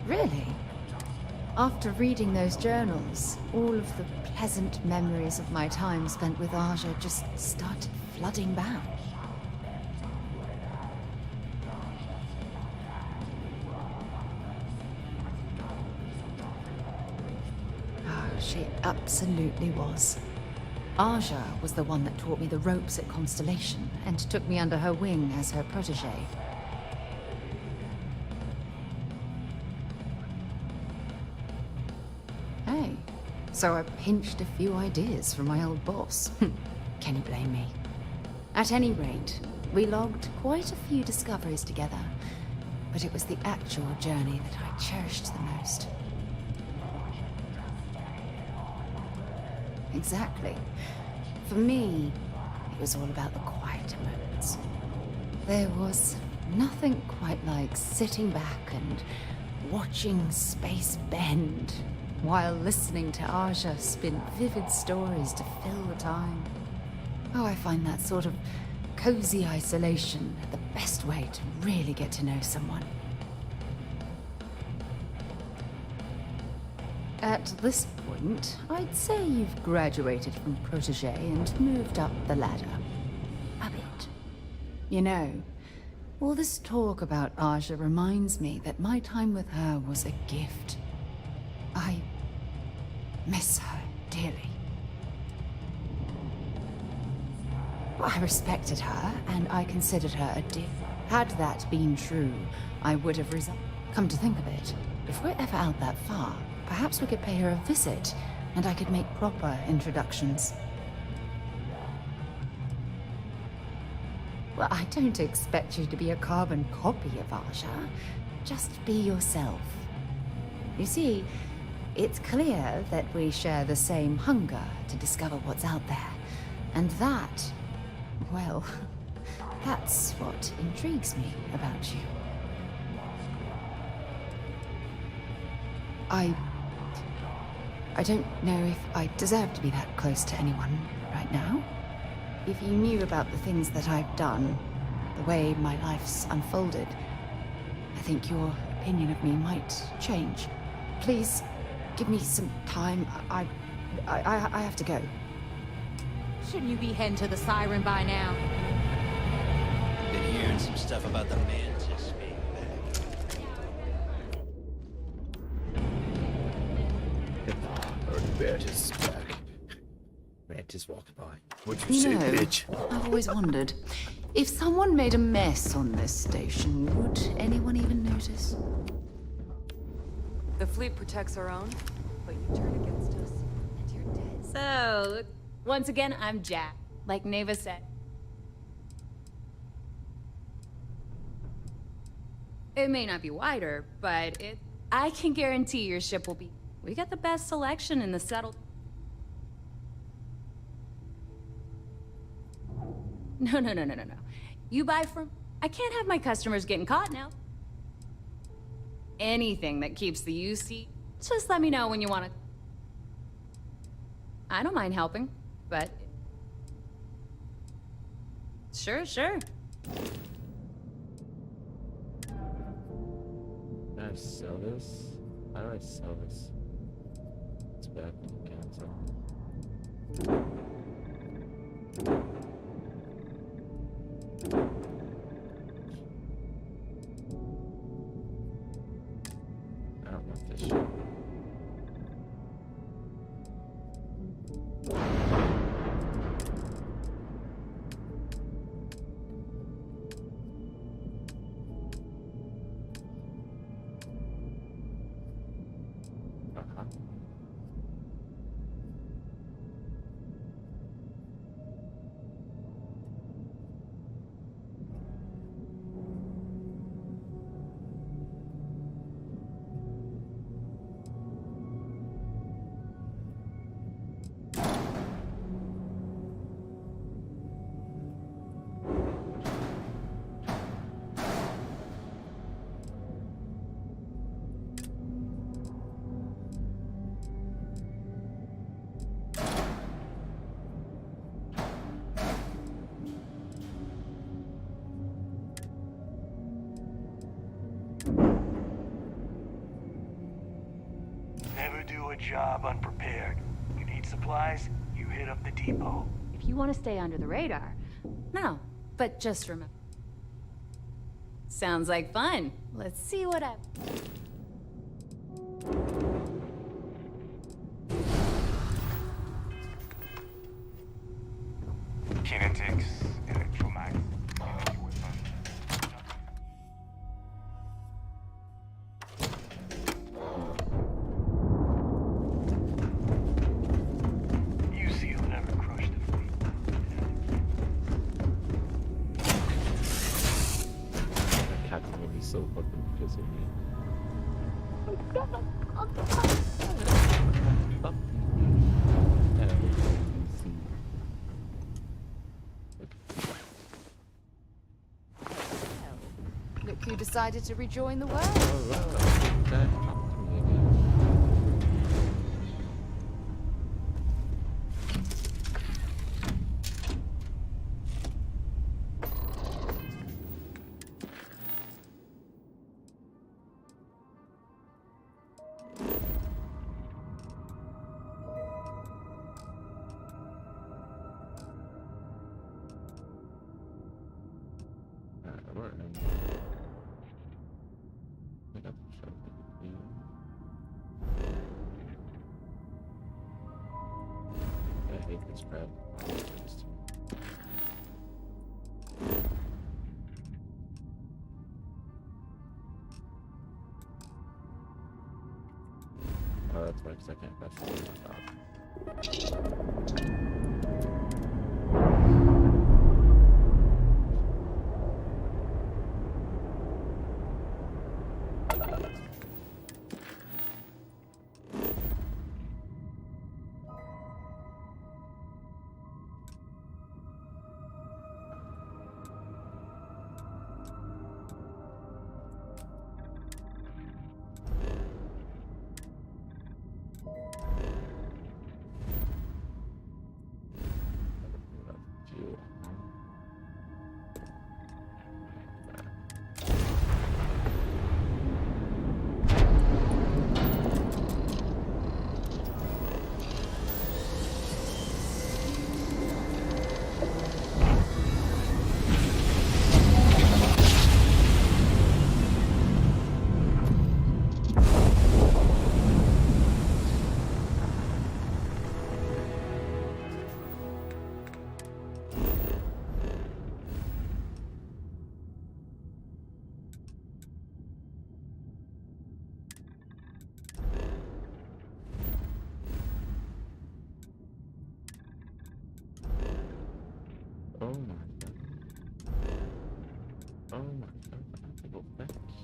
Really? After reading those journals, all of the pleasant memories of my time spent with Aja just started flooding back. She absolutely was. Aja was the one that taught me the ropes at Constellation and took me under her wing as her protege. Hey, so I pinched a few ideas from my old boss. Can you blame me? At any rate, we logged quite a few discoveries together, but it was the actual journey that I cherished the most. Exactly. For me, it was all about the quieter moments. There was nothing quite like sitting back and watching space bend while listening to Aja spin vivid stories to fill the time. Oh, I find that sort of cozy isolation the best way to really get to know someone. At this point, I'd say you've graduated from protege and moved up the ladder. A bit. You know, all this talk about Aja reminds me that my time with her was a gift. I miss her dearly. I respected her, and I considered her a dear. Had that been true, I would have resigned. Come to think of it, if we're ever out that far, perhaps we could pay her a visit, and I could make proper introductions. Well, I don't expect you to be a carbon copy of Aja. Just be yourself. You see, it's clear that we share the same hunger to discover what's out there. And that, well, that's what intrigues me about you. I don't know if I deserve to be that close to anyone right now. If you knew about the things that I've done, the way my life's unfolded, I think your opinion of me might change. Please, give me some time. I have to go. Shouldn't you be heading to the Siren by now? Been hearing some stuff about the Mantis being back. Mantis back. Mantis walking by. What'd you You say, know, bitch? I've always wondered, if someone made a mess on this station, would anyone even notice? The fleet protects our own, but you turn against us, and you're dead. So, once again, I'm Jack, like Neva said. It may not be wider, but I can guarantee your ship will be... We got the best selection in the settled... No. You buy from... I can't have my customers getting caught now. Anything that keeps the UC... Just let me know when you want to... I don't mind helping, but... Sure. Can I sell this? How do I sell this? It's back to cancel. I don't want this shit. Never do a job unprepared. You need supplies, you hit up the depot. If you want to stay under the radar... No, but just remember... Sounds like fun. Let's see what I... Kinetics, electromagnetic weapon. UC will never crush the fleet. That captain would be so fucking pissed at me. Stop. Look who decided to rejoin the world. I hate this crap. Oh, that's why, 'cause I can't press it on top.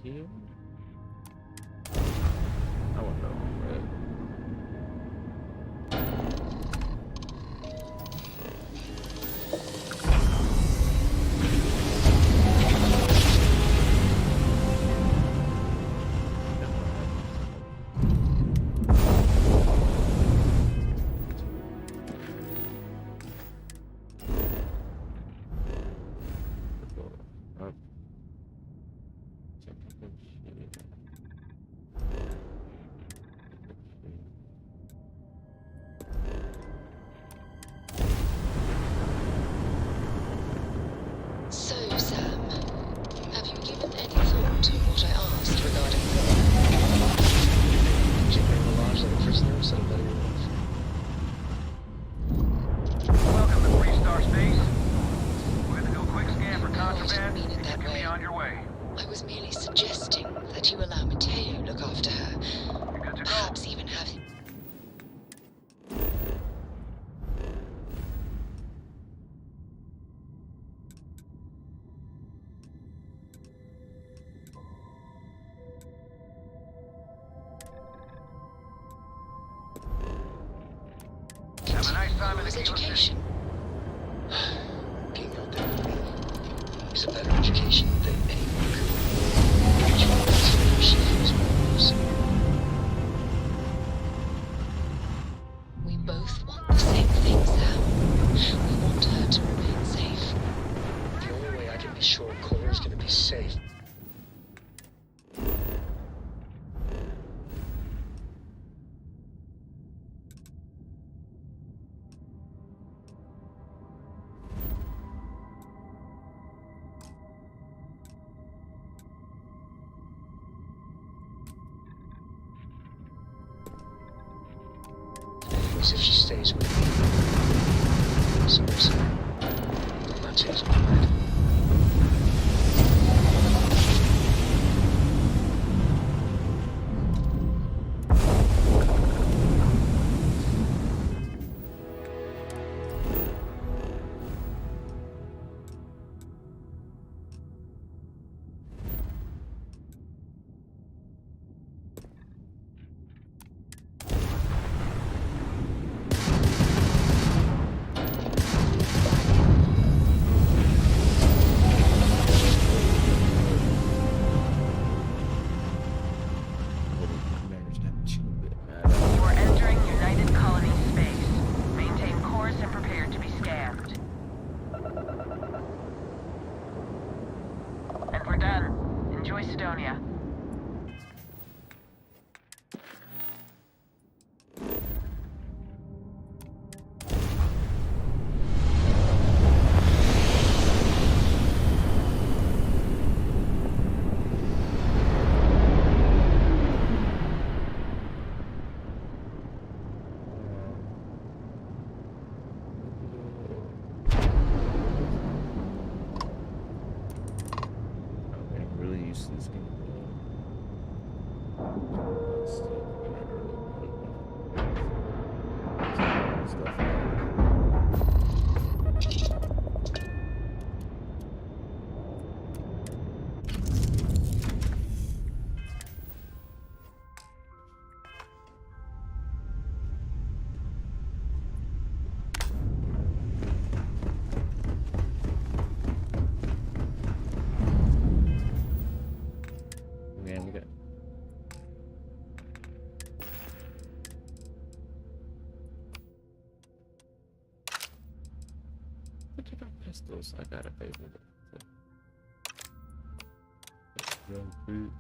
here? I want to go red. So, Sam, have you given any thought to what I asked regarding Did you bring the lodge like a prisoner instead of letting her off? Welcome to 3-star space. We're gonna do a quick scan for contraband. mean it that Get way. me on your way. I was merely suggesting that you allow Mateo look after her. You're good to go. Perhaps even have him. Have a nice time in the His Kilo City. education. Being out there with me is a better education than anyone could. She wants to know she feels more safe. We both want the same thing, Sam. We want her to remain safe. The only way I can be sure Cora's gonna be safe. Is if she stays with me. Sorry, Sam. I'm not changing my mind. You are entering United Colony space. Maintain course and prepare to be scanned. And we're done. Enjoy Sidonia. I'm really used to this game. Man, we got what about pistols? I gotta pay for that. Young fruit.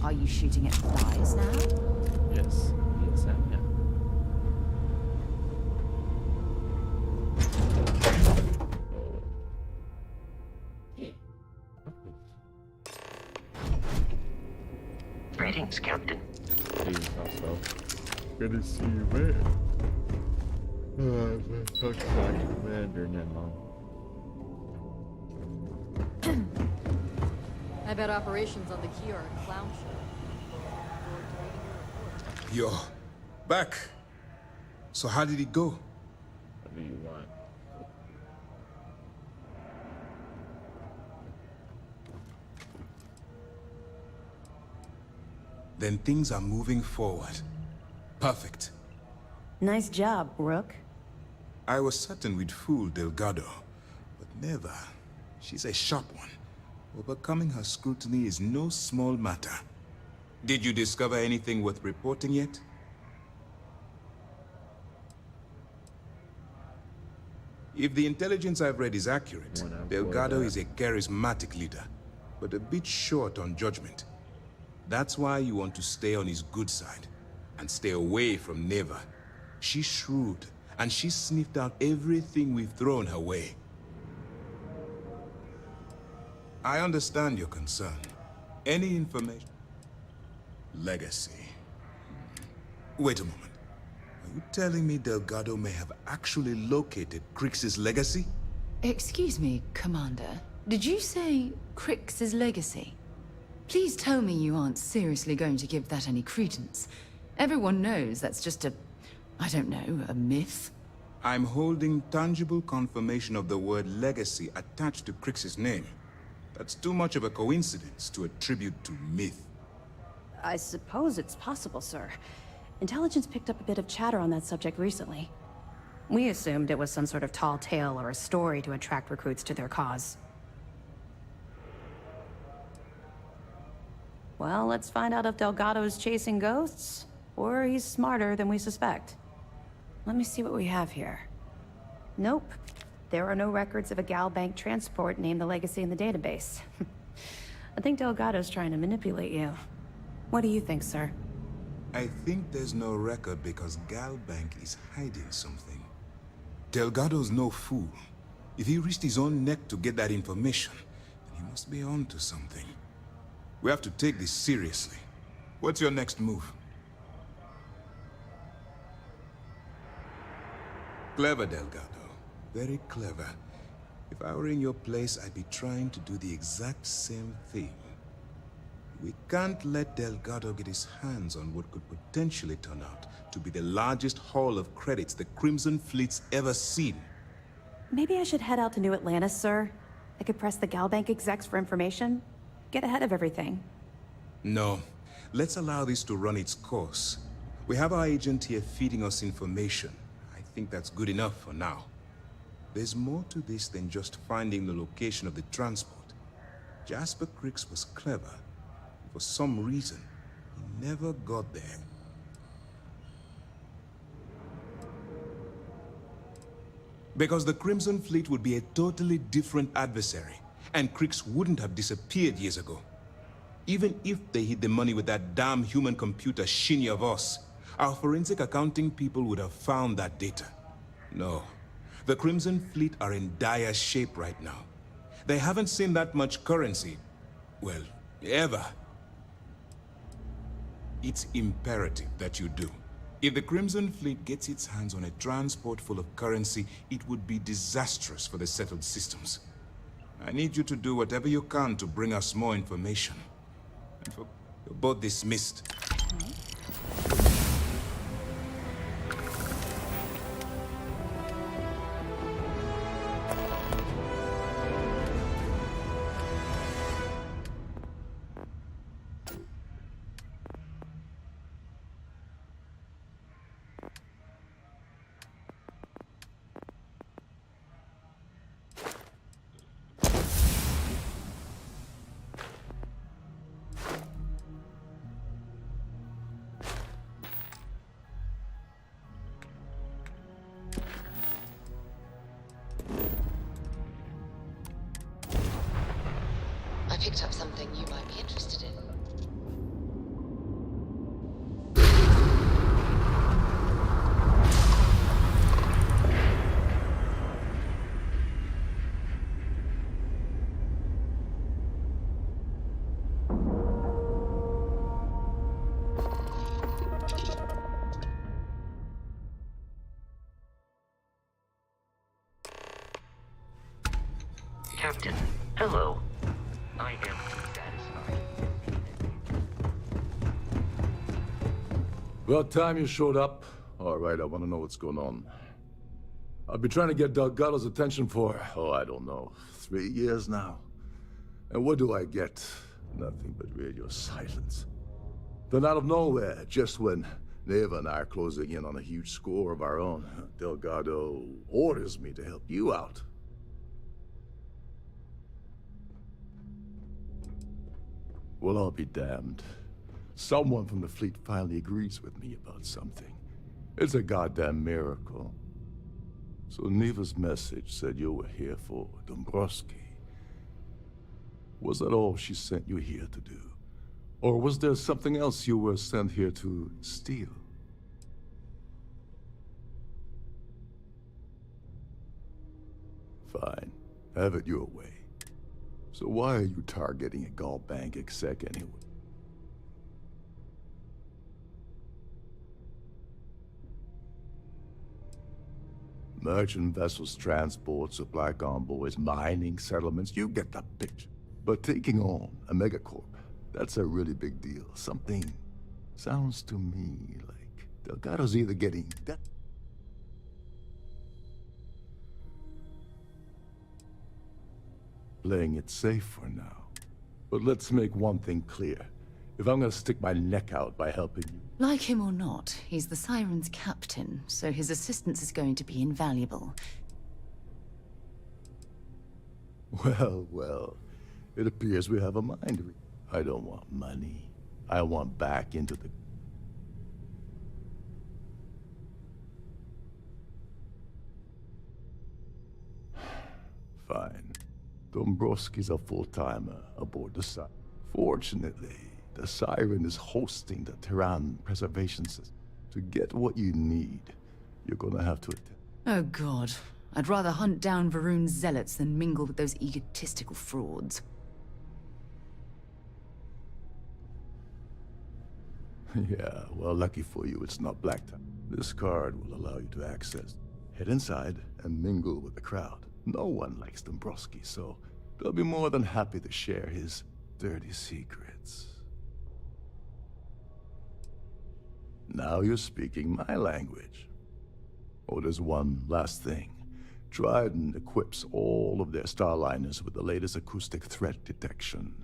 Are you shooting at flies now? Yes. Yes, I am. Greetings, Captain. Please, also. Good to see you, man. I'm talking about Commander now. I bet operations on the key are a clown show. Yo, back. So how did it go? What do you want? Then things are moving forward. Perfect. Nice job, Rook. I was certain we'd fool Delgado, but never. She's a sharp one. Overcoming her scrutiny is no small matter. Did you discover anything worth reporting yet? If the intelligence I've read is accurate, Delgado is a charismatic leader, but a bit short on judgment. That's why you want to stay on his good side, and stay away from Neva. She's shrewd, and she's sniffed out everything we've thrown her way. I understand your concern. Any information... Legacy. Wait a moment. Are you telling me Delgado may have actually located Crix's legacy? Excuse me, Commander. Did you say Crix's legacy? Please tell me you aren't seriously going to give that any credence. Everyone knows that's just I don't know, a myth. I'm holding tangible confirmation of the word legacy attached to Crix's name. That's too much of a coincidence to attribute to myth. I suppose it's possible, sir. Intelligence picked up a bit of chatter on that subject recently. We assumed it was some sort of tall tale or a story to attract recruits to their cause. Well, let's find out if Delgado's chasing ghosts, or he's smarter than we suspect. Let me see what we have here. Nope. There are no records of a Gal Bank transport named the Legacy in the database. I think Delgado's trying to manipulate you. What do you think, sir? I think there's no record because Gal Bank is hiding something. Delgado's no fool. If he risked his own neck to get that information, then he must be on to something. We have to take this seriously. What's your next move? Clever, Delgado. Very clever. If I were in your place, I'd be trying to do the exact same thing. We can't let Delgado get his hands on what could potentially turn out to be the largest haul of credits the Crimson Fleet's ever seen. Maybe I should head out to New Atlantis, sir. I could press the Gal Bank execs for information. Get ahead of everything. No. Let's allow this to run its course. We have our agent here feeding us information. I think that's good enough for now. There's more to this than just finding the location of the transport. Jasper Crix was clever. For some reason, he never got there. Because the Crimson Fleet would be a totally different adversary, and Crix wouldn't have disappeared years ago. Even if they hid the money with that damn human computer Shinny of us, our forensic accounting people would have found that data. No. The Crimson Fleet are in dire shape right now. They haven't seen that much currency, well, ever. It's imperative that you do. If the Crimson Fleet gets its hands on a transport full of currency, it would be disastrous for the settled systems. I need you to do whatever you can to bring us more information. And you're both dismissed. I picked up something you might be interested in. Captain, hello. I am status About time you showed up. All right, I want to know what's going on. I've been trying to get Delgado's attention for, I don't know, 3 years now. And what do I get? Nothing but radio silence. Then out of nowhere, just when Neva and I are closing in on a huge score of our own, Delgado orders me to help you out. Well, I'll be damned. Someone from the fleet finally agrees with me about something. It's a goddamn miracle. So Neva's message said you were here for Dombrowski. Was that all she sent you here to do? Or was there something else you were sent here to steal? Fine. Have it your way. So why are you targeting a Gaul bank exec anyway? Merchant vessels, transport, supply convoys, mining settlements, you get the picture. But taking on a megacorp, that's a really big deal. Something sounds to me like Delgado's either getting that. Playing it safe for now. But let's make one thing clear. If I'm gonna stick my neck out by helping you... Like him or not, he's the Siren's captain, so his assistance is going to be invaluable. Well, well. It appears we have a mind. I don't want money. I want back into the... Fine. Dombrowski's a full-timer aboard the Siren. Fortunately, the Siren is hosting the Terran Preservation System. To get what you need, you're gonna have to attend. Oh god. I'd rather hunt down Varun's zealots than mingle with those egotistical frauds. Yeah, well, lucky for you, it's not black time. This card will allow you to access. Head inside and mingle with the crowd. No one likes Dombrowski, so they'll be more than happy to share his dirty secrets. Now you're speaking my language. Oh, there's one last thing. Trident equips all of their starliners with the latest acoustic threat detection.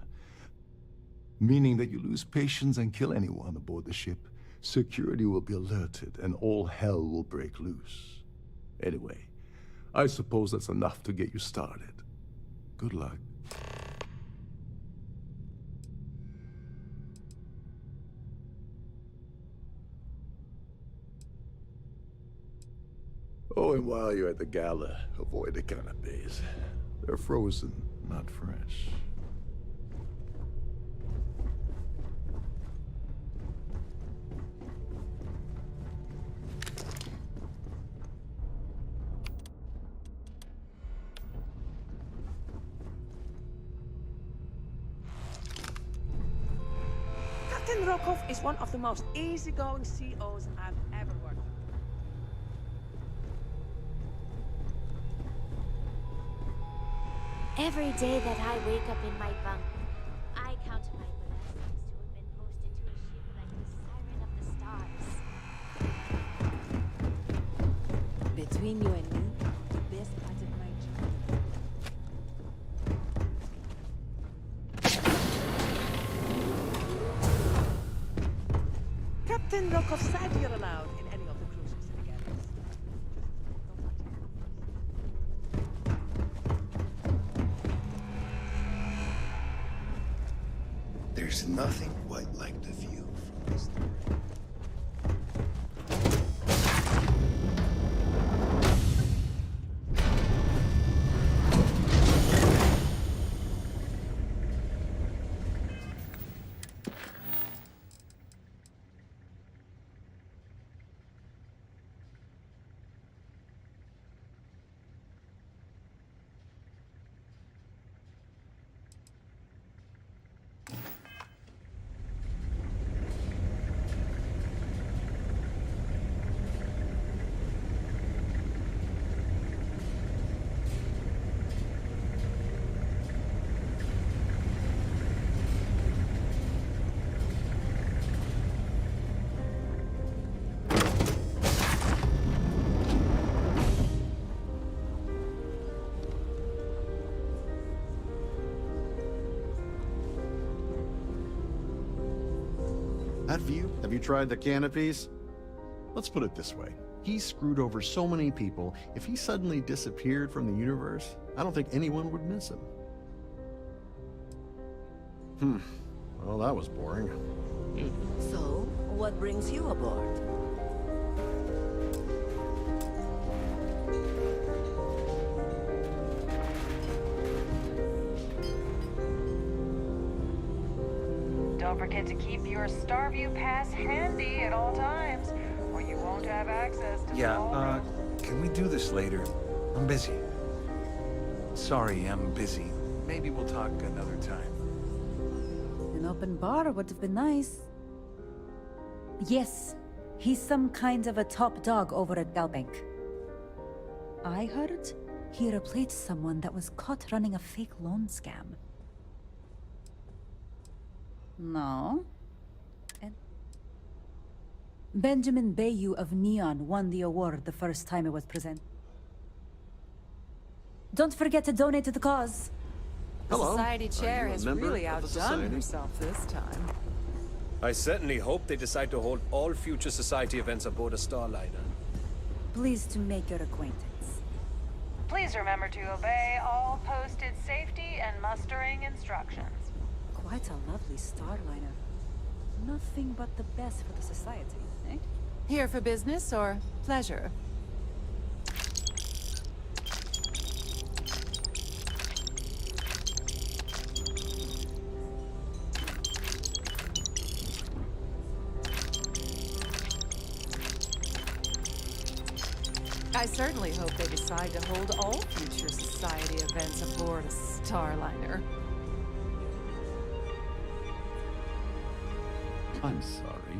Meaning that you lose patience and kill anyone aboard the ship, security will be alerted and all hell will break loose. Anyway, I suppose that's enough to get you started. Good luck. Oh, and while you're at the gala, avoid the canapes. They're frozen, not fresh. Captain Rokov is one of the most easygoing COs I've ever worked with. Every day that I wake up in my bunk, I count my blessings to have been posted to a ship like the Siren of the Stars. Between you and me, the best part of my job. Captain Rokov said you're allowed in any of the cruises in the galleys. There's nothing quite like the view from this turret. That view? Have you tried the canopies? Let's put it this way. He's screwed over so many people, if he suddenly disappeared from the universe, I don't think anyone would miss him. Well, that was boring. So, what brings you aboard? Don't forget to keep your Starview pass handy at all times, or you won't have access to Yeah, can we do this later? I'm busy. Sorry, I'm busy. Maybe we'll talk another time. An open bar would have been nice. Yes, he's some kind of a top dog over at Galbank. I heard he replaced someone that was caught running a fake loan scam. No. And Benjamin Bayou of Neon won the award the first time it was presented. Don't forget to donate to the cause. The Hello. society chair Are you a has member really of the outdone society? herself this time. I certainly hope they decide to hold all future society events aboard a Starliner. Pleased to make your acquaintance. Please remember to obey all posted safety and mustering instructions. Quite a lovely Starliner. Nothing but the best for the society, eh? Here for business or pleasure? I certainly hope they decide to hold all future society events aboard a Starliner. I'm sorry.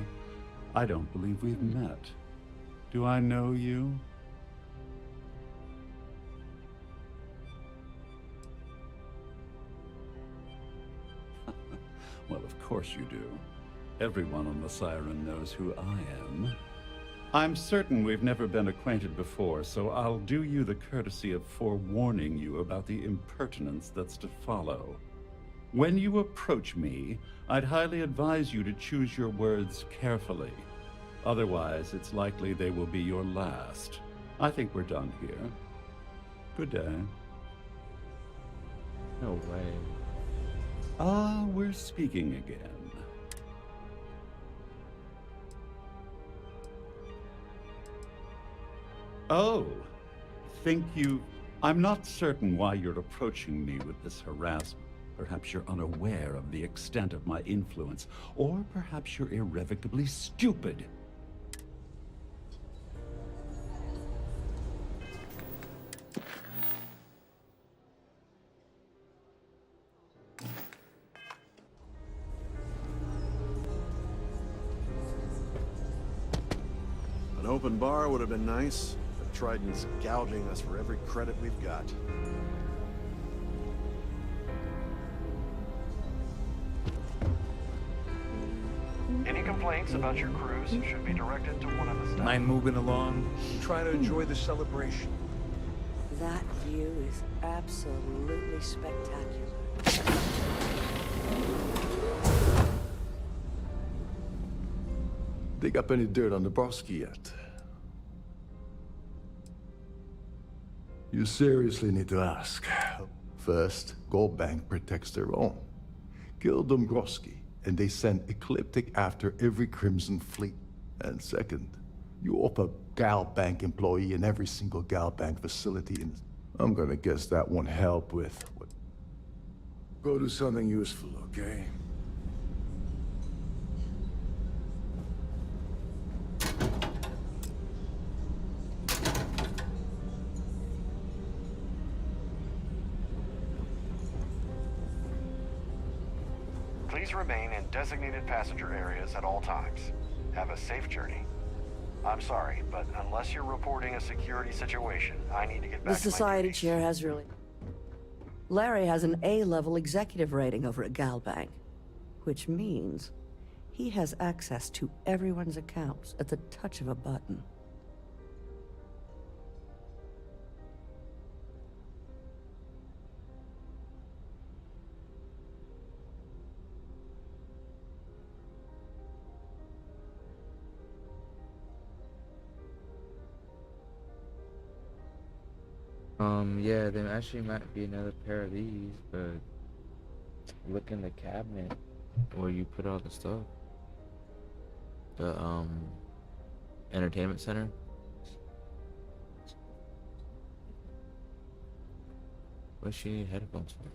I don't believe we've met. Do I know you? Well, of course you do. Everyone on the Siren knows who I am. I'm certain we've never been acquainted before, so I'll do you the courtesy of forewarning you about the impertinence that's to follow. When you approach me, I'd highly advise you to choose your words carefully. Otherwise, it's likely they will be your last. I think we're done here. Good day. No way. Ah, we're speaking again. Oh, think you... I'm not certain why you're approaching me with this harassment. Perhaps you're unaware of the extent of my influence, or perhaps you're irrevocably stupid. An open bar would have been nice, but Trident's gouging us for every credit we've got. Any complaints about your cruise should be directed to one of the staff. Mind moving along? Try to enjoy the celebration. That view is absolutely spectacular. Dig up any dirt on the Broski yet? You seriously need to ask. First, Gold Bank protects their own. Kill Dombrowski, and they send Ecliptic after every Crimson Fleet. And second, you offer Gal Bank employee in every single Gal Bank facility in... I'm gonna guess that won't help with what... Go do something useful, okay? Please remain in designated passenger areas at all times. Have a safe journey. I'm sorry, but unless you're reporting a security situation, I need to get The back to my society duties. chair has really... Larry has an A-level executive rating over at Galbank, which means he has access to everyone's accounts at the touch of a button. Yeah, there actually might be another pair of these, but look in the cabinet where you put all the stuff. The entertainment center. What's she need headphones for?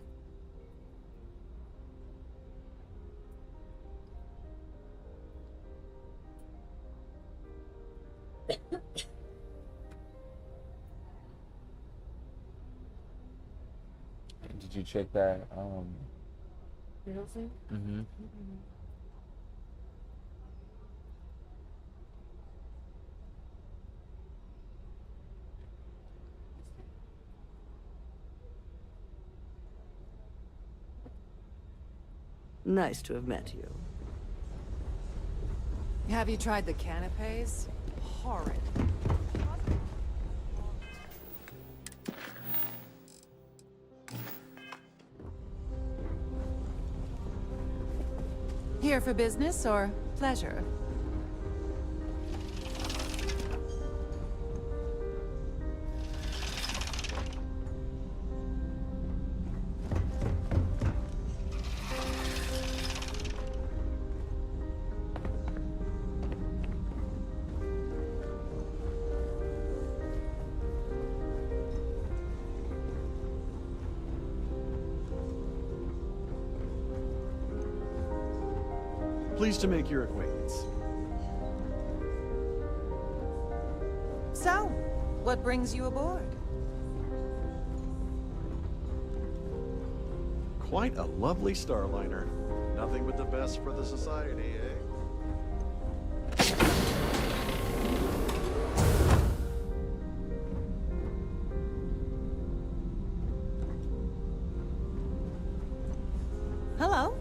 Did you check that? Real thing? Mm-hmm. Nice to have met you. Have you tried the canapes? Horrid. Here for business or pleasure? Pleased to make your acquaintance. So, what brings you aboard? Quite a lovely Starliner. Nothing but the best for the society, eh? Hello.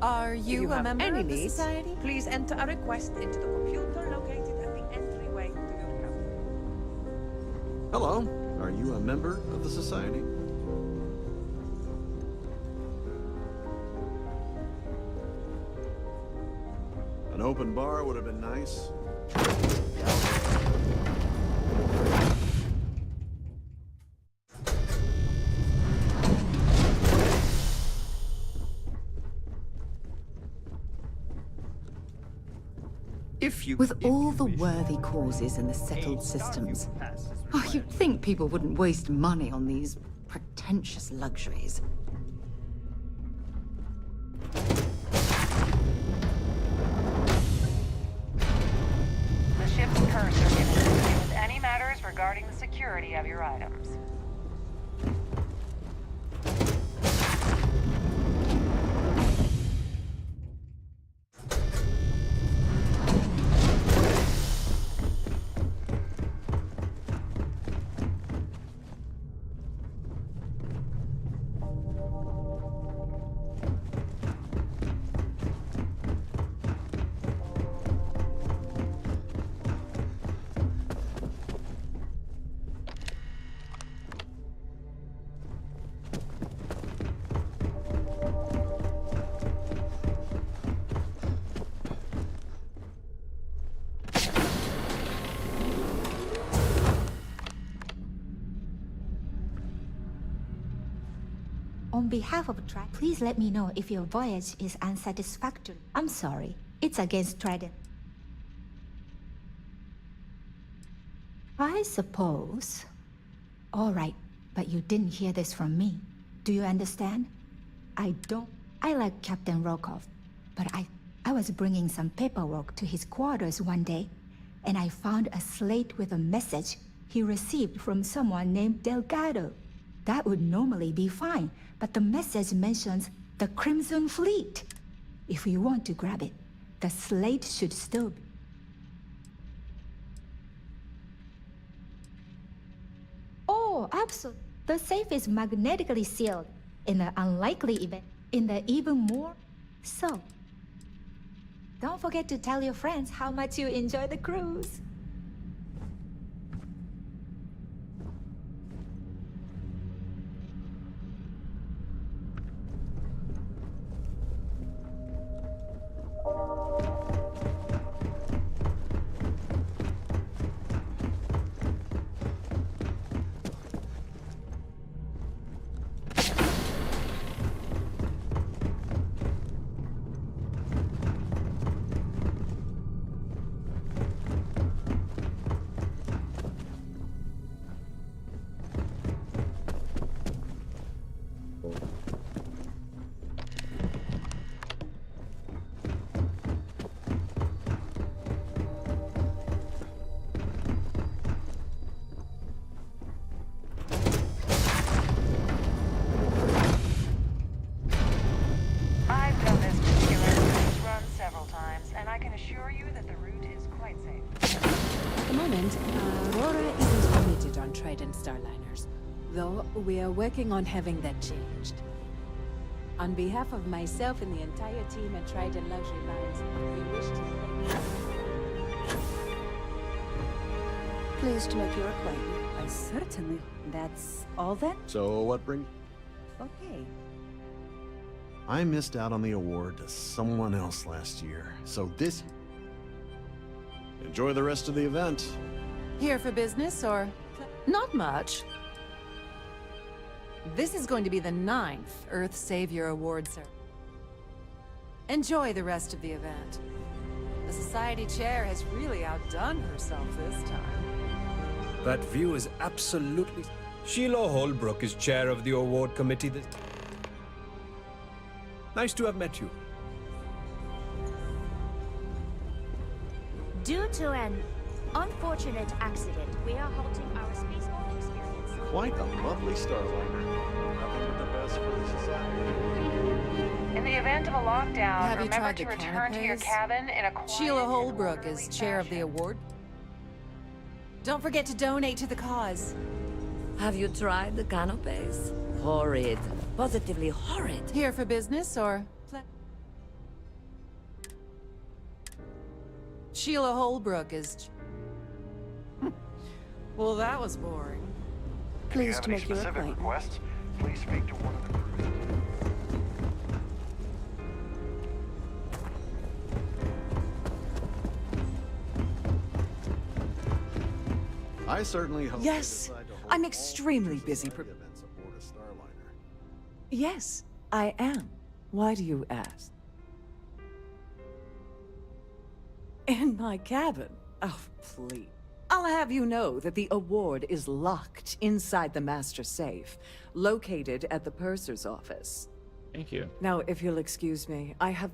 Are If you a have member any of the needs, society? please enter a request into the computer located at the entryway to your account. Hello. Are you a member of the society? An open bar would have been nice. With all the worthy causes in the settled systems, you'd think people wouldn't waste money on these pretentious luxuries. The ship's curse are given with any matters regarding the security of your items. On behalf of Trident, please let me know if your voyage is unsatisfactory. I'm sorry, it's against Trident. I suppose. All right, but you didn't hear this from me. Do you understand? I like Captain Rokov, but I was bringing some paperwork to his quarters one day, and I found a slate with a message he received from someone named Delgado. That would normally be fine, but the message mentions the Crimson Fleet. If you want to grab it, the slate should still be. Oh, absolutely. The safe is magnetically sealed. In the unlikely event, in the even more so. Don't forget to tell your friends how much you enjoy the cruise. Starliners. Though we are working on having that changed. On behalf of myself and the entire team at Trident Luxury Lines, we wish to thank you. Pleased to make your acquaintance. I certainly. That's all then? So what brings... Okay. I missed out on the award to someone else last year, so this... Enjoy the rest of the event. Here for business, or? Not much. This is going to be the 9th Earth Savior Award, sir. Enjoy the rest of the event. The Society Chair has really outdone herself this time. That view is absolutely... Sheila Holbrook is chair of the award committee this... Nice to have met you. Due to an unfortunate accident, we are halting our spacewalk experience. Quite a lovely Starliner. Nothing but the best for the Society. In the event of a lockdown, Have you remember tried to the return to your canapes? cabin in a quiet Sheila and Holbrook orderly is chair of the award. Don't forget to donate to the cause. Have you tried the canapes? Horrid. Positively horrid. Here for business, or? Sheila Holbrook is... Well, that was boring. If you have any specific requests, please speak to one of the crew. I certainly hope... Yes, I'm extremely busy. Events aboard a Starliner. Yes, I am. Why do you ask? In my cabin? Oh, please. I'll have you know that the award is locked inside the master safe, located at the purser's office. Thank you. Now, if you'll excuse me, I have...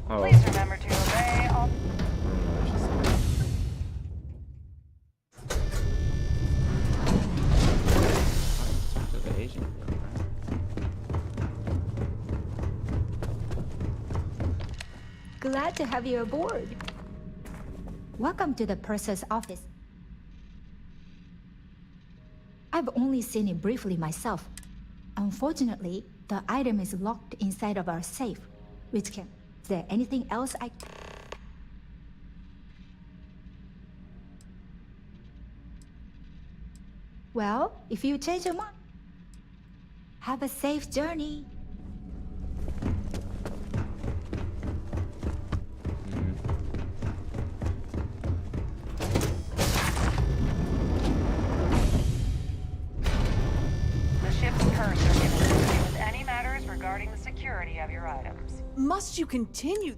Oh. Please remember to obey all... Glad to have you aboard. Welcome to the purser's office. I've only seen it briefly myself. Unfortunately, the item is locked inside of our safe, which can... Is there anything else I... Well, if you change your mind, have a safe journey. The ship's purser can assist you with any matters regarding the security of your items. Must you continue?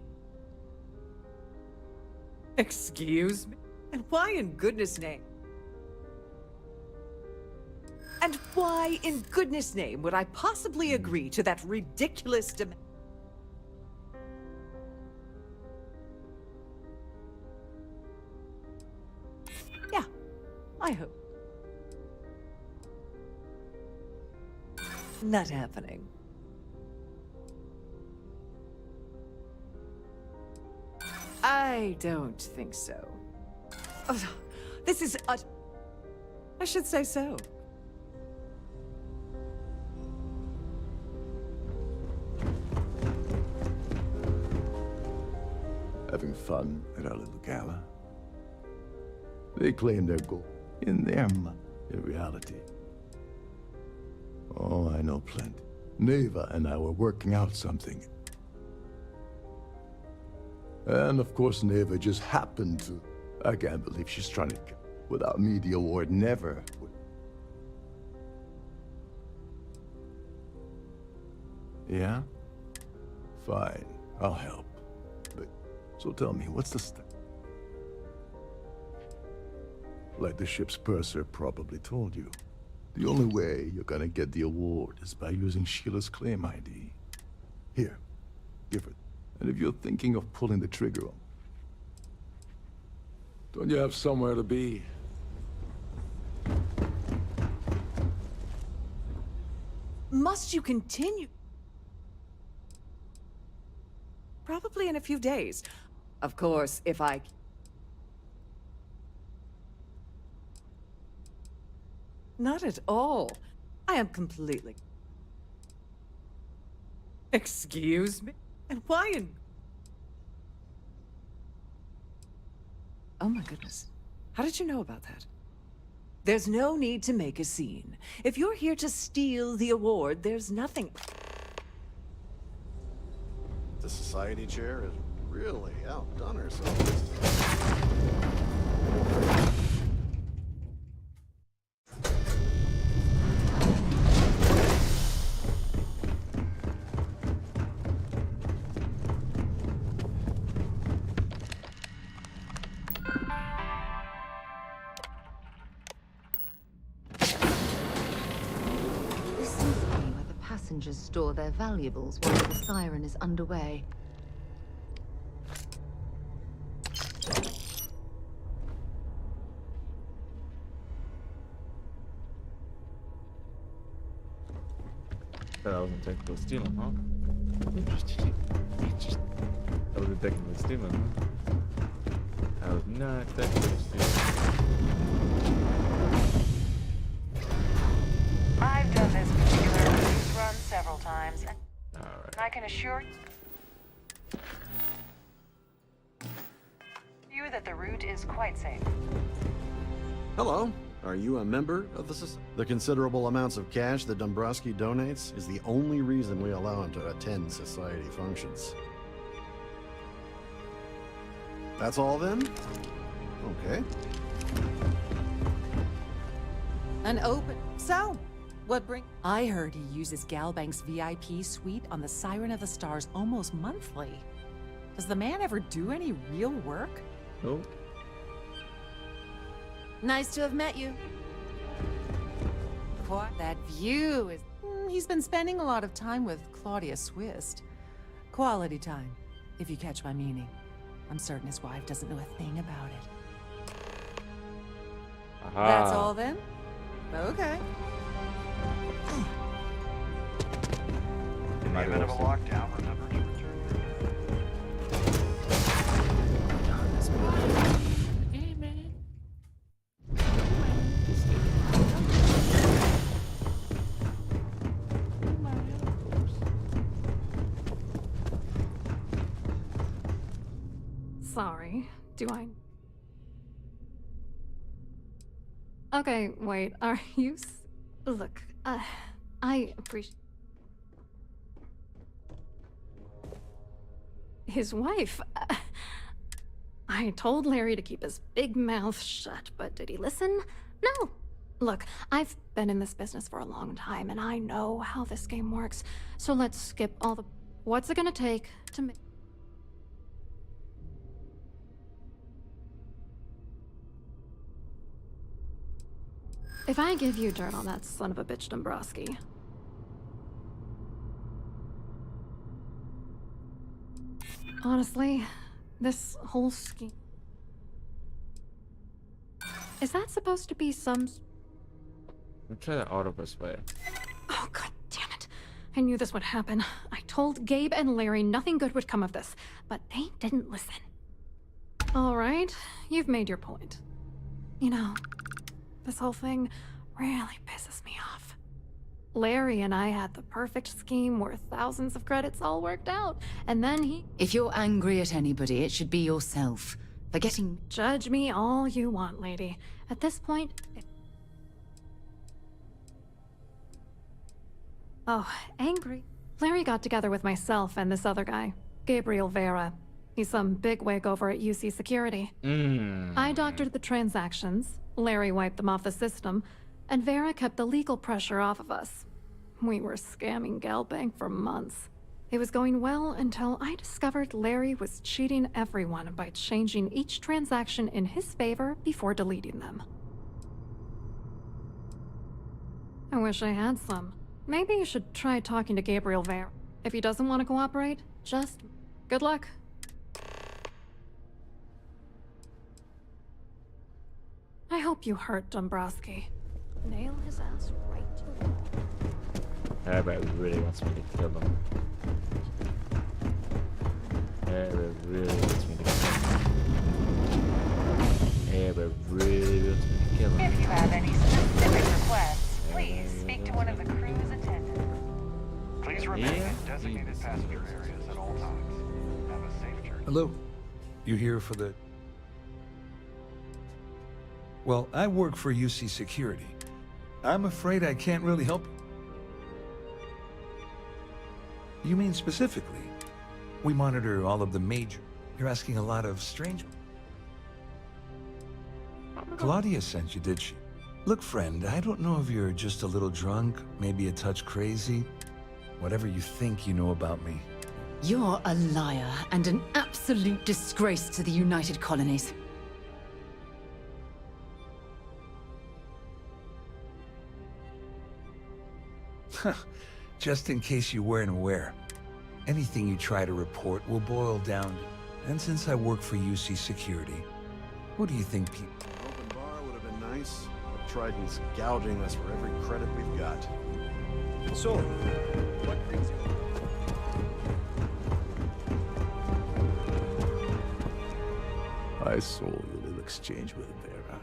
Excuse me? And why in goodness name? And why in goodness name would I possibly agree to that ridiculous demand? Yeah, I hope. Not happening. I don't think so. Oh, this is I should say so. Having fun at our little gala. They claim their goal in them, in reality. Oh, I know plenty. Neva and I were working out something. And of course, Neva just happened to... I can't believe she's trying to... Without me, the award never would... Yeah? Fine, I'll help. But, so tell me, what's the Like the ship's purser probably told you, the only way you're gonna get the award is by using Sheila's claim ID. Here, give her. And if you're thinking of pulling the trigger on... Don't you have somewhere to be? Must you continue? Probably in a few days. Of course, if I... Not at all. I am completely... Excuse me? And why in... Oh my goodness. How did you know about that? There's no need to make a scene. If you're here to steal the award, there's nothing... The society chair has really outdone herself. This seems to be where the passengers store their valuables while the siren is underway. That wasn't technically stealing, huh? Interesting. That wasn't technically stealing, huh? That was not technically stealing. I've done this particular cruise run several times, and I can assure you that the route is quite safe. Hello. Are you a member of the society? The considerable amounts of cash that Dombrowski donates is the only reason we allow him to attend society functions. That's all then? Okay. An open... So, what bring... I heard he uses Galbank's VIP suite on the Siren of the Stars almost monthly. Does the man ever do any real work? Nope. Nice to have met you. That view is... He's been spending a lot of time with Claudia Swist. Quality time, if you catch my meaning. I'm certain his wife doesn't know a thing about it. Aha. That's all then? Okay. In the event of a lockdown, remember to return Sorry. Do I... Okay, wait. Are you... Look, I appreciate... His wife... I told Larry to keep his big mouth shut, but did he listen? No. Look, I've been in this business for a long time, and I know how this game works. So let's skip all the... What's it gonna take to make... If I give you dirt on that son of a bitch Dombrowski... Honestly, this whole scheme... Is that supposed to be some... I'll try the auto persuade. Oh, god damn it. I knew this would happen. I told Gabe and Larry nothing good would come of this, but they didn't listen. Alright, you've made your point. You know, this whole thing really pisses me off. Larry and I had the perfect scheme worth thousands of credits all worked out, and then he... If you're angry at anybody, it should be yourself. For getting... Judge me all you want, lady. At this point... Oh, angry. Larry got together with myself and this other guy, Gabriel Vera. He's some bigwig over at UC Security. I doctored the transactions, Larry wiped them off the system, and Vera kept the legal pressure off of us. We were scamming Galbank for months. It was going well until I discovered Larry was cheating everyone by changing each transaction in his favor before deleting them. I wish I had some. Maybe you should try talking to Gabriel Vera. If he doesn't want to cooperate, just good luck. I hope you hurt Dombrowski. Nail his ass right to the wall. Everybody really wants me to kill him. It really wants me to kill him. If you have any specific requests, please speak to one of the crew's attendants. Please remain in designated passenger areas at all times. Have a safe journey. Hello. You here for the... Well, I work for UC Security. I'm afraid I can't really help you. You mean specifically? We monitor all of the major... You're asking a lot of strange... Claudia sent you, did she? Look, friend, I don't know if you're just a little drunk, maybe a touch crazy. Whatever you think you know about me. You're a liar and an absolute disgrace to the United Colonies. Just in case you weren't aware, anything you try to report will boil down to... And since I work for UC Security, what do you think people... Open bar would have been nice, but Trident's gouging us for every credit we've got. So, what brings you? I saw your little exchange with Vera.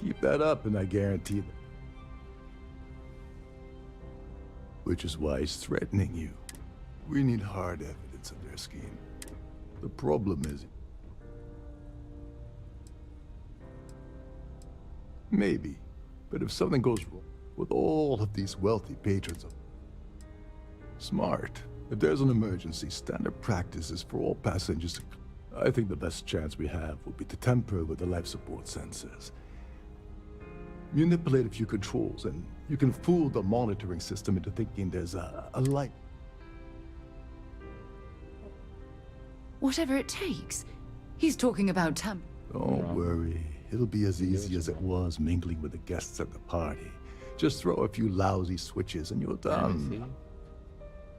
Keep that up and I guarantee that. Which is why he's threatening you. We need hard evidence of their scheme. The problem is... Maybe, but if something goes wrong with all of these wealthy patrons of... Smart. If there's an emergency, standard practice is for all passengers to... I think the best chance we have would be to tamper with the life support sensors. Manipulate a few controls, and you can fool the monitoring system into thinking there's a light. Whatever it takes. He's talking about Don't worry. It'll be as easy as it was mingling with the guests at the party. Just throw a few lousy switches and you're done.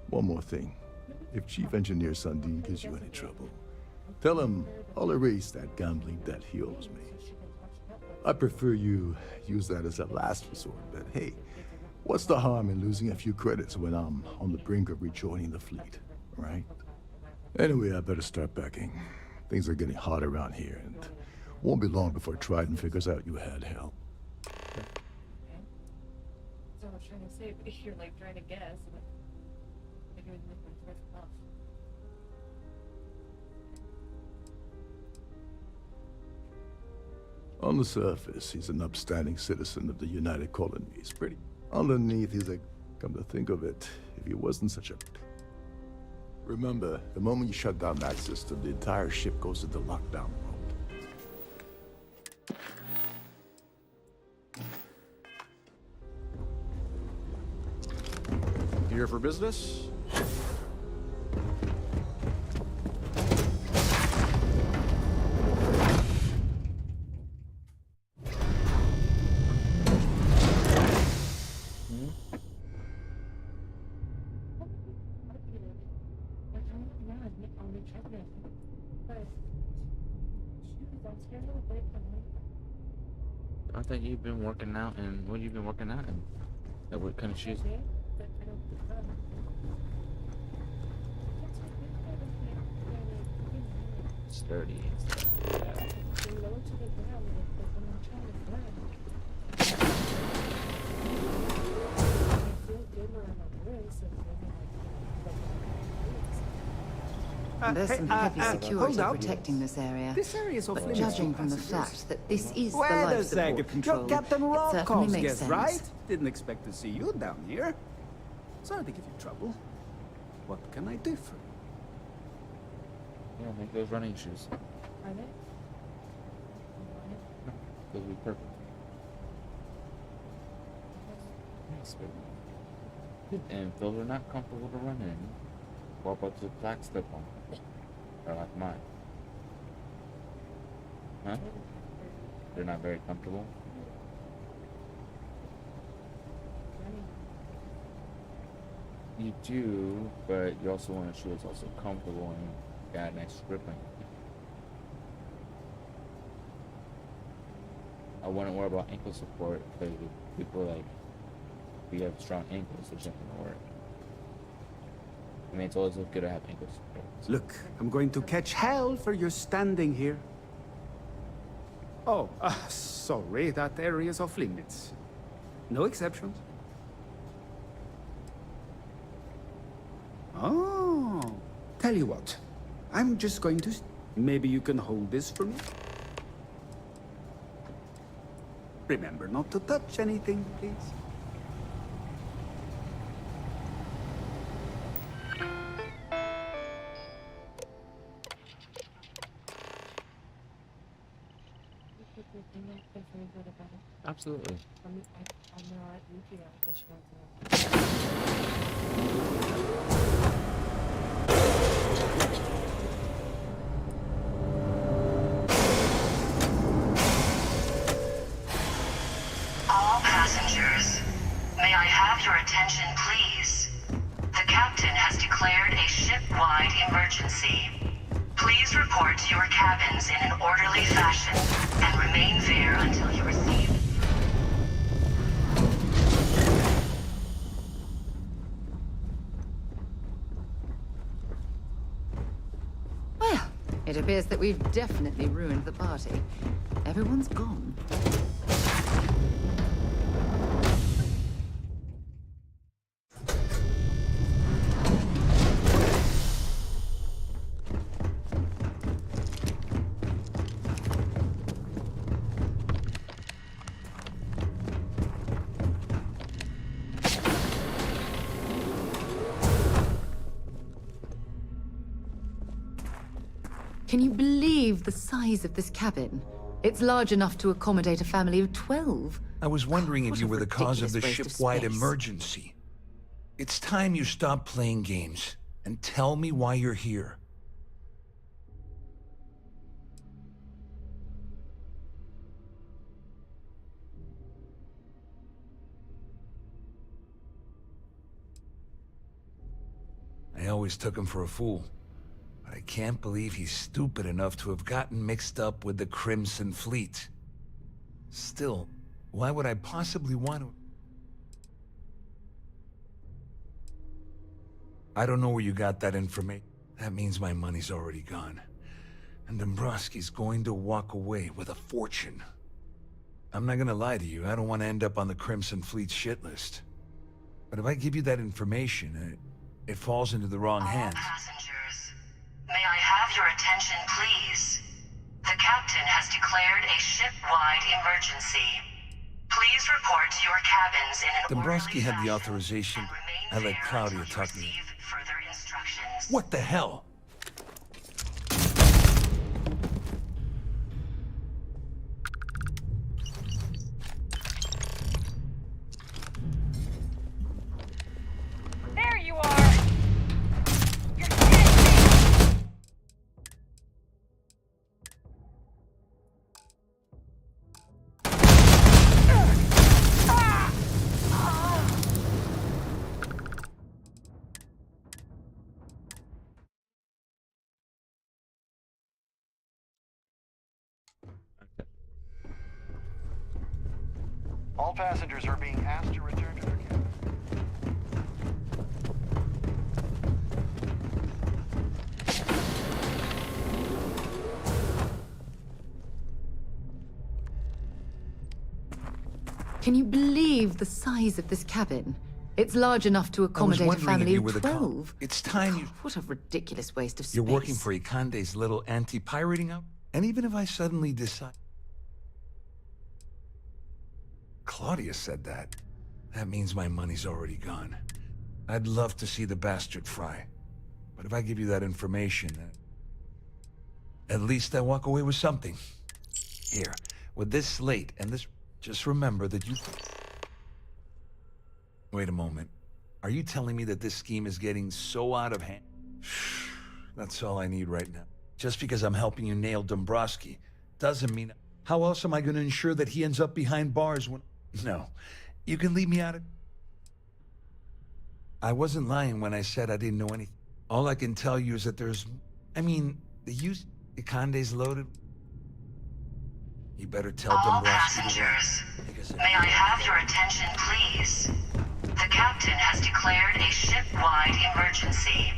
One more thing. If Chief Engineer Sundin gives you any trouble, tell him I'll erase that gambling debt he owes me. I prefer you use that as a last resort, but hey, what's the harm in losing a few credits when I'm on the brink of rejoining the fleet, right? Anyway, I better start packing. Things are getting hot around here, and won't be long before Trident figures out you had help. So I was trying to say, but you're like trying to guess. On the surface, he's an upstanding citizen of the United Colonies. Pretty. Underneath, he's a... Come to think of it, if he wasn't such a... Remember, the moment you shut down that system, the entire ship goes into lockdown mode. Here for business? I thought you've been working out, and what you've been working out in? Like what kind of shoes? Sturdy and stuff. Yeah. There's some heavy security hold up. protecting this area. This area is off But limits judging for from the passengers. fact that this is Wait the a life second. support control, You're Captain it certainly Rokov's makes guest, sense. right? Didn't expect to see you down here. Sorry to give you trouble. What can I do for you? Yeah, make those running shoes. Are they? Those would be perfect. Nice, baby. And if those are not comfortable to run in, what about the black slip on? Or like mine? Huh? They're not very comfortable. You do, but you also want a shoe that's also comfortable and got a nice grip on it. I wouldn't worry about ankle support because people like we have strong ankles, so it's not gonna work. I mean, it's always good to have English. Look, I'm going to catch hell for your standing here. Oh, sorry, that area is off limits. No exceptions. Oh, tell you what, I'm just going to... Maybe you can hold this for me? Remember not to touch anything, please. Absolutely. All passengers, may I have your attention, please? The captain has declared a ship-wide emergency. Please report to your cabins in an orderly fashion and remain there until you receive... Well, it appears that we've definitely ruined the party. Everyone's gone. Can you believe the size of this cabin? It's large enough to accommodate a family of 12. I was wondering if What you a were the cause of the ridiculous waste of ship-wide space. emergency. It's time you stop playing games and tell me why you're here. I always took him for a fool. But I can't believe he's stupid enough to have gotten mixed up with the Crimson Fleet. Still, why would I possibly want to... I don't know where you got that information. That means my money's already gone. And Dombrowski's going to walk away with a fortune. I'm not gonna lie to you, I don't want to end up on the Crimson Fleet shit list. But if I give you that information, it falls into the wrong hands. Passengers, may I have your attention, please? The captain has declared a ship-wide emergency. Please report to your cabins in an Dombrowski had the authorization. I let Claudia talk to me. further instructions. What the hell? There you are! All passengers are being asked to return to their cabin. Can you believe the size of this cabin? It's large enough to accommodate a wondering if family you of were the 12. It's time you... What a ridiculous waste of space. You're working for Ikande's little anti-pirating out? And even if I suddenly decide... Claudia said that. That means my money's already gone. I'd love to see the bastard fry. But if I give you that information, at least I walk away with something. Here, with this slate and this... Just remember that you... Wait a moment. Are you telling me that this scheme is getting so out of hand? That's all I need right now. Just because I'm helping you nail Dombrowski doesn't mean... How else am I going to ensure that he ends up behind bars when... No. You can leave me out of... I wasn't lying when I said I didn't know anything. All I can tell you is that there's... I mean, the use... Ikande's loaded... You better tell All Dombrowski... passengers, may I have your attention, please? The captain has declared a ship-wide emergency.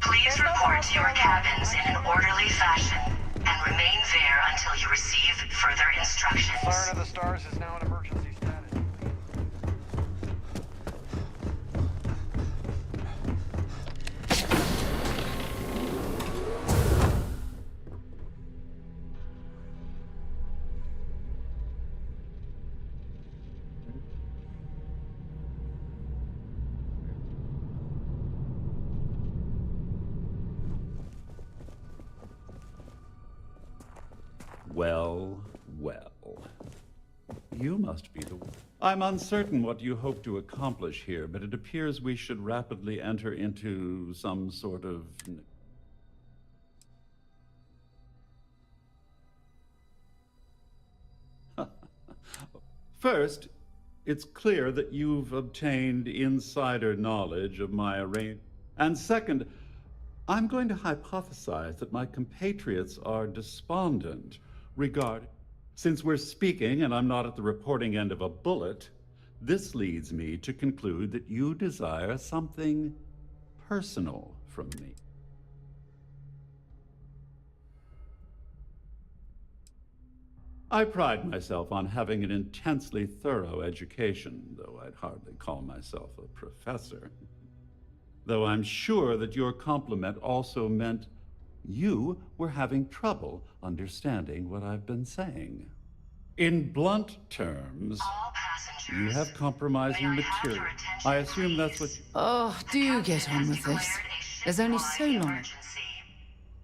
Please report to your cabins in an orderly fashion and remain there until you receive further instructions. Siren of the Stars is now in emergency status. Well, well. You must be the one. I'm uncertain what you hope to accomplish here, but it appears we should rapidly enter into some sort of... First, it's clear that you've obtained insider knowledge of my arrangement. And second, I'm going to hypothesize that my compatriots are despondent regarding... Since we're speaking and I'm not at the reporting end of a bullet, this leads me to conclude that you desire something personal from me. I pride myself on having an intensely thorough education, though I'd hardly call myself a professor. Though I'm sure that your compliment also meant you were having trouble understanding what I've been saying. In blunt terms, you have compromising material. I assume that's what you... Oh, do get on with this. There's only so long.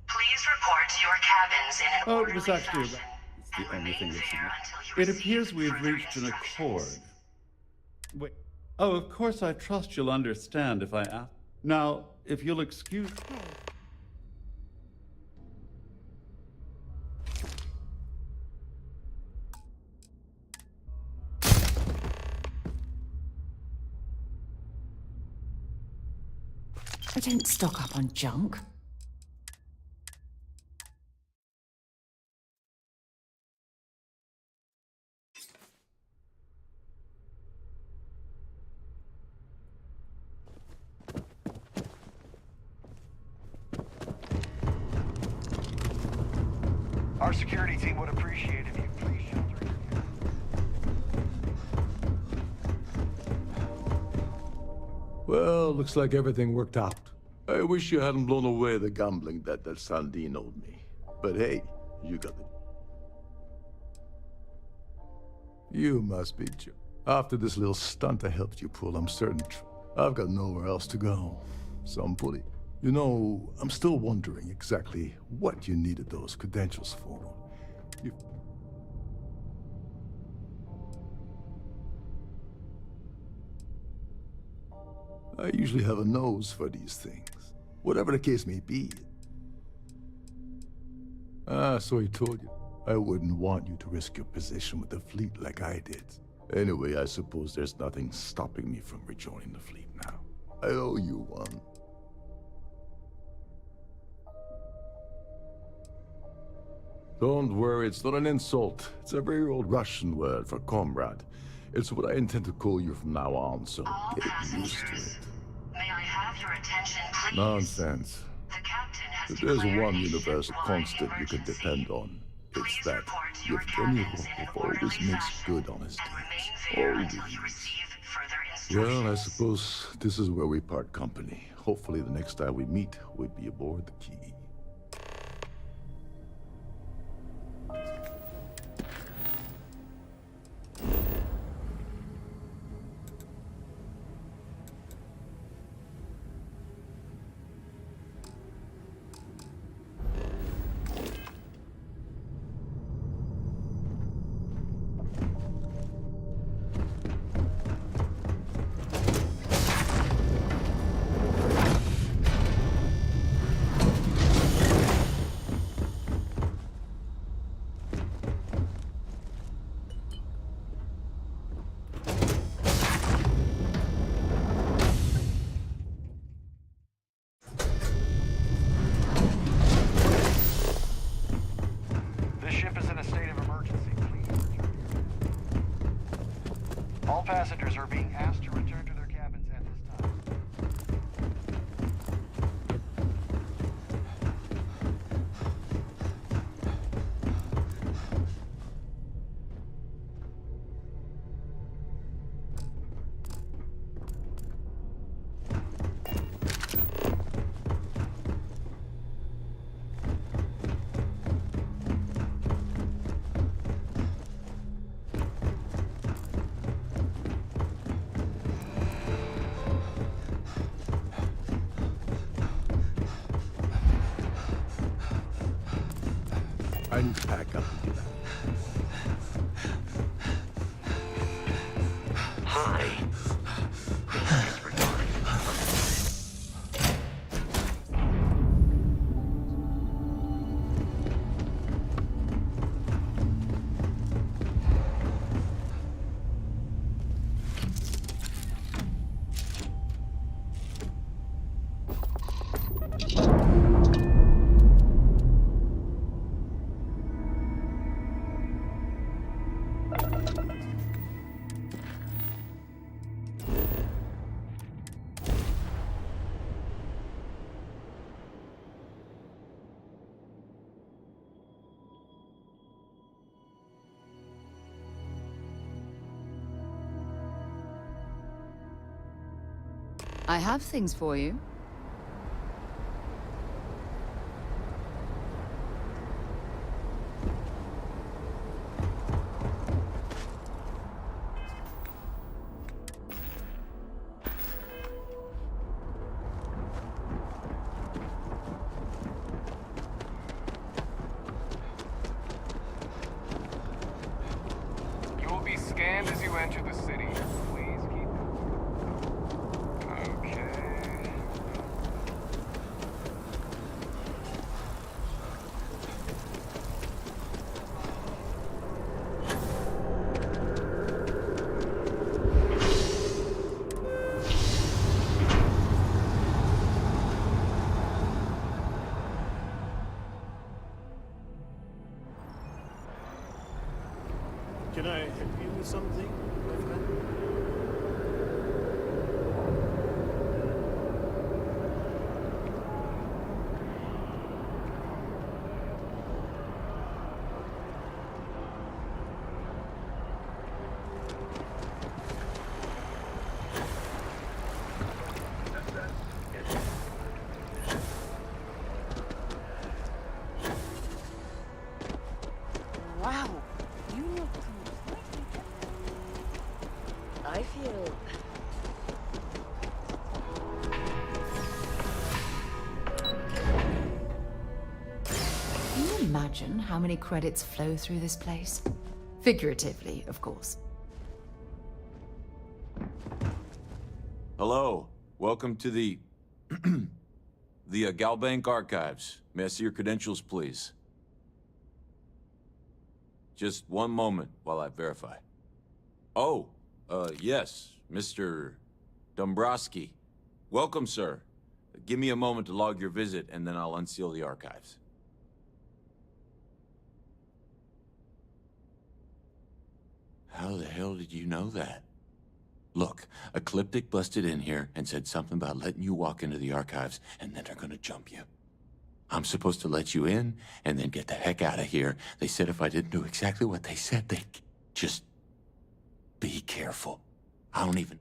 Please report to your cabins in an Oh, it orderly was actually... fashion. It's the only thing that's... It appears we've reached an accord. Wait. Oh, of course I trust you'll understand if I ask. Now, if you'll excuse... I didn't stock up on junk. Our security team would appreciate if you please shelter your cabin. Well, looks like everything worked out. I wish you hadn't blown away the gambling debt that Sandine owed me. But hey, you got it. You must be After this little stunt I helped you pull, I'm certain I've got nowhere else to go. So I'm fully... You know, I'm still wondering exactly what you needed those credentials for. I usually have a nose for these things, whatever the case may be. Ah, so he told you. I wouldn't want you to risk your position with the fleet like I did. Anyway, I suppose there's nothing stopping me from rejoining the fleet now. I owe you one. Don't worry, it's not an insult. It's a very old Russian word for comrade. It's what I intend to call you from now on, so get used to it. May I have your attention, please? Nonsense. The captain has If there's declared one a universal ship-wide constant you can emergency. depend on, it's Please that report to your Yevgeny cabins in an Rokov always orderly makes fashion good on his and deeds. remain there until Always. you receive further instructions. Well, I suppose this is where we part company. Hopefully the next time we meet, we'll be aboard the Key. This ship is in a state of emergency. Please return. All passengers are being asked to return to their cabins at this time. I have things for you. You will be scanned as you enter the city. Please keep it. Okay. Can I help you with something, my friend? Wow, you look I feel... Can you imagine how many credits flow through this place? Figuratively, of course. Hello. Welcome to the... the Galbank Archives. May I see your credentials, please? Just one moment while I verify. Oh, yes, Mr. Dombrowski. Welcome, sir. Give me a moment to log your visit, and then I'll unseal the archives. How the hell did you know that? Look, Ecliptic busted in here and said something about letting you walk into the archives, and then they're gonna jump you. I'm supposed to let you in, and then get the heck out of here. They said if I didn't do exactly what they said, they'd just... be careful. I don't even...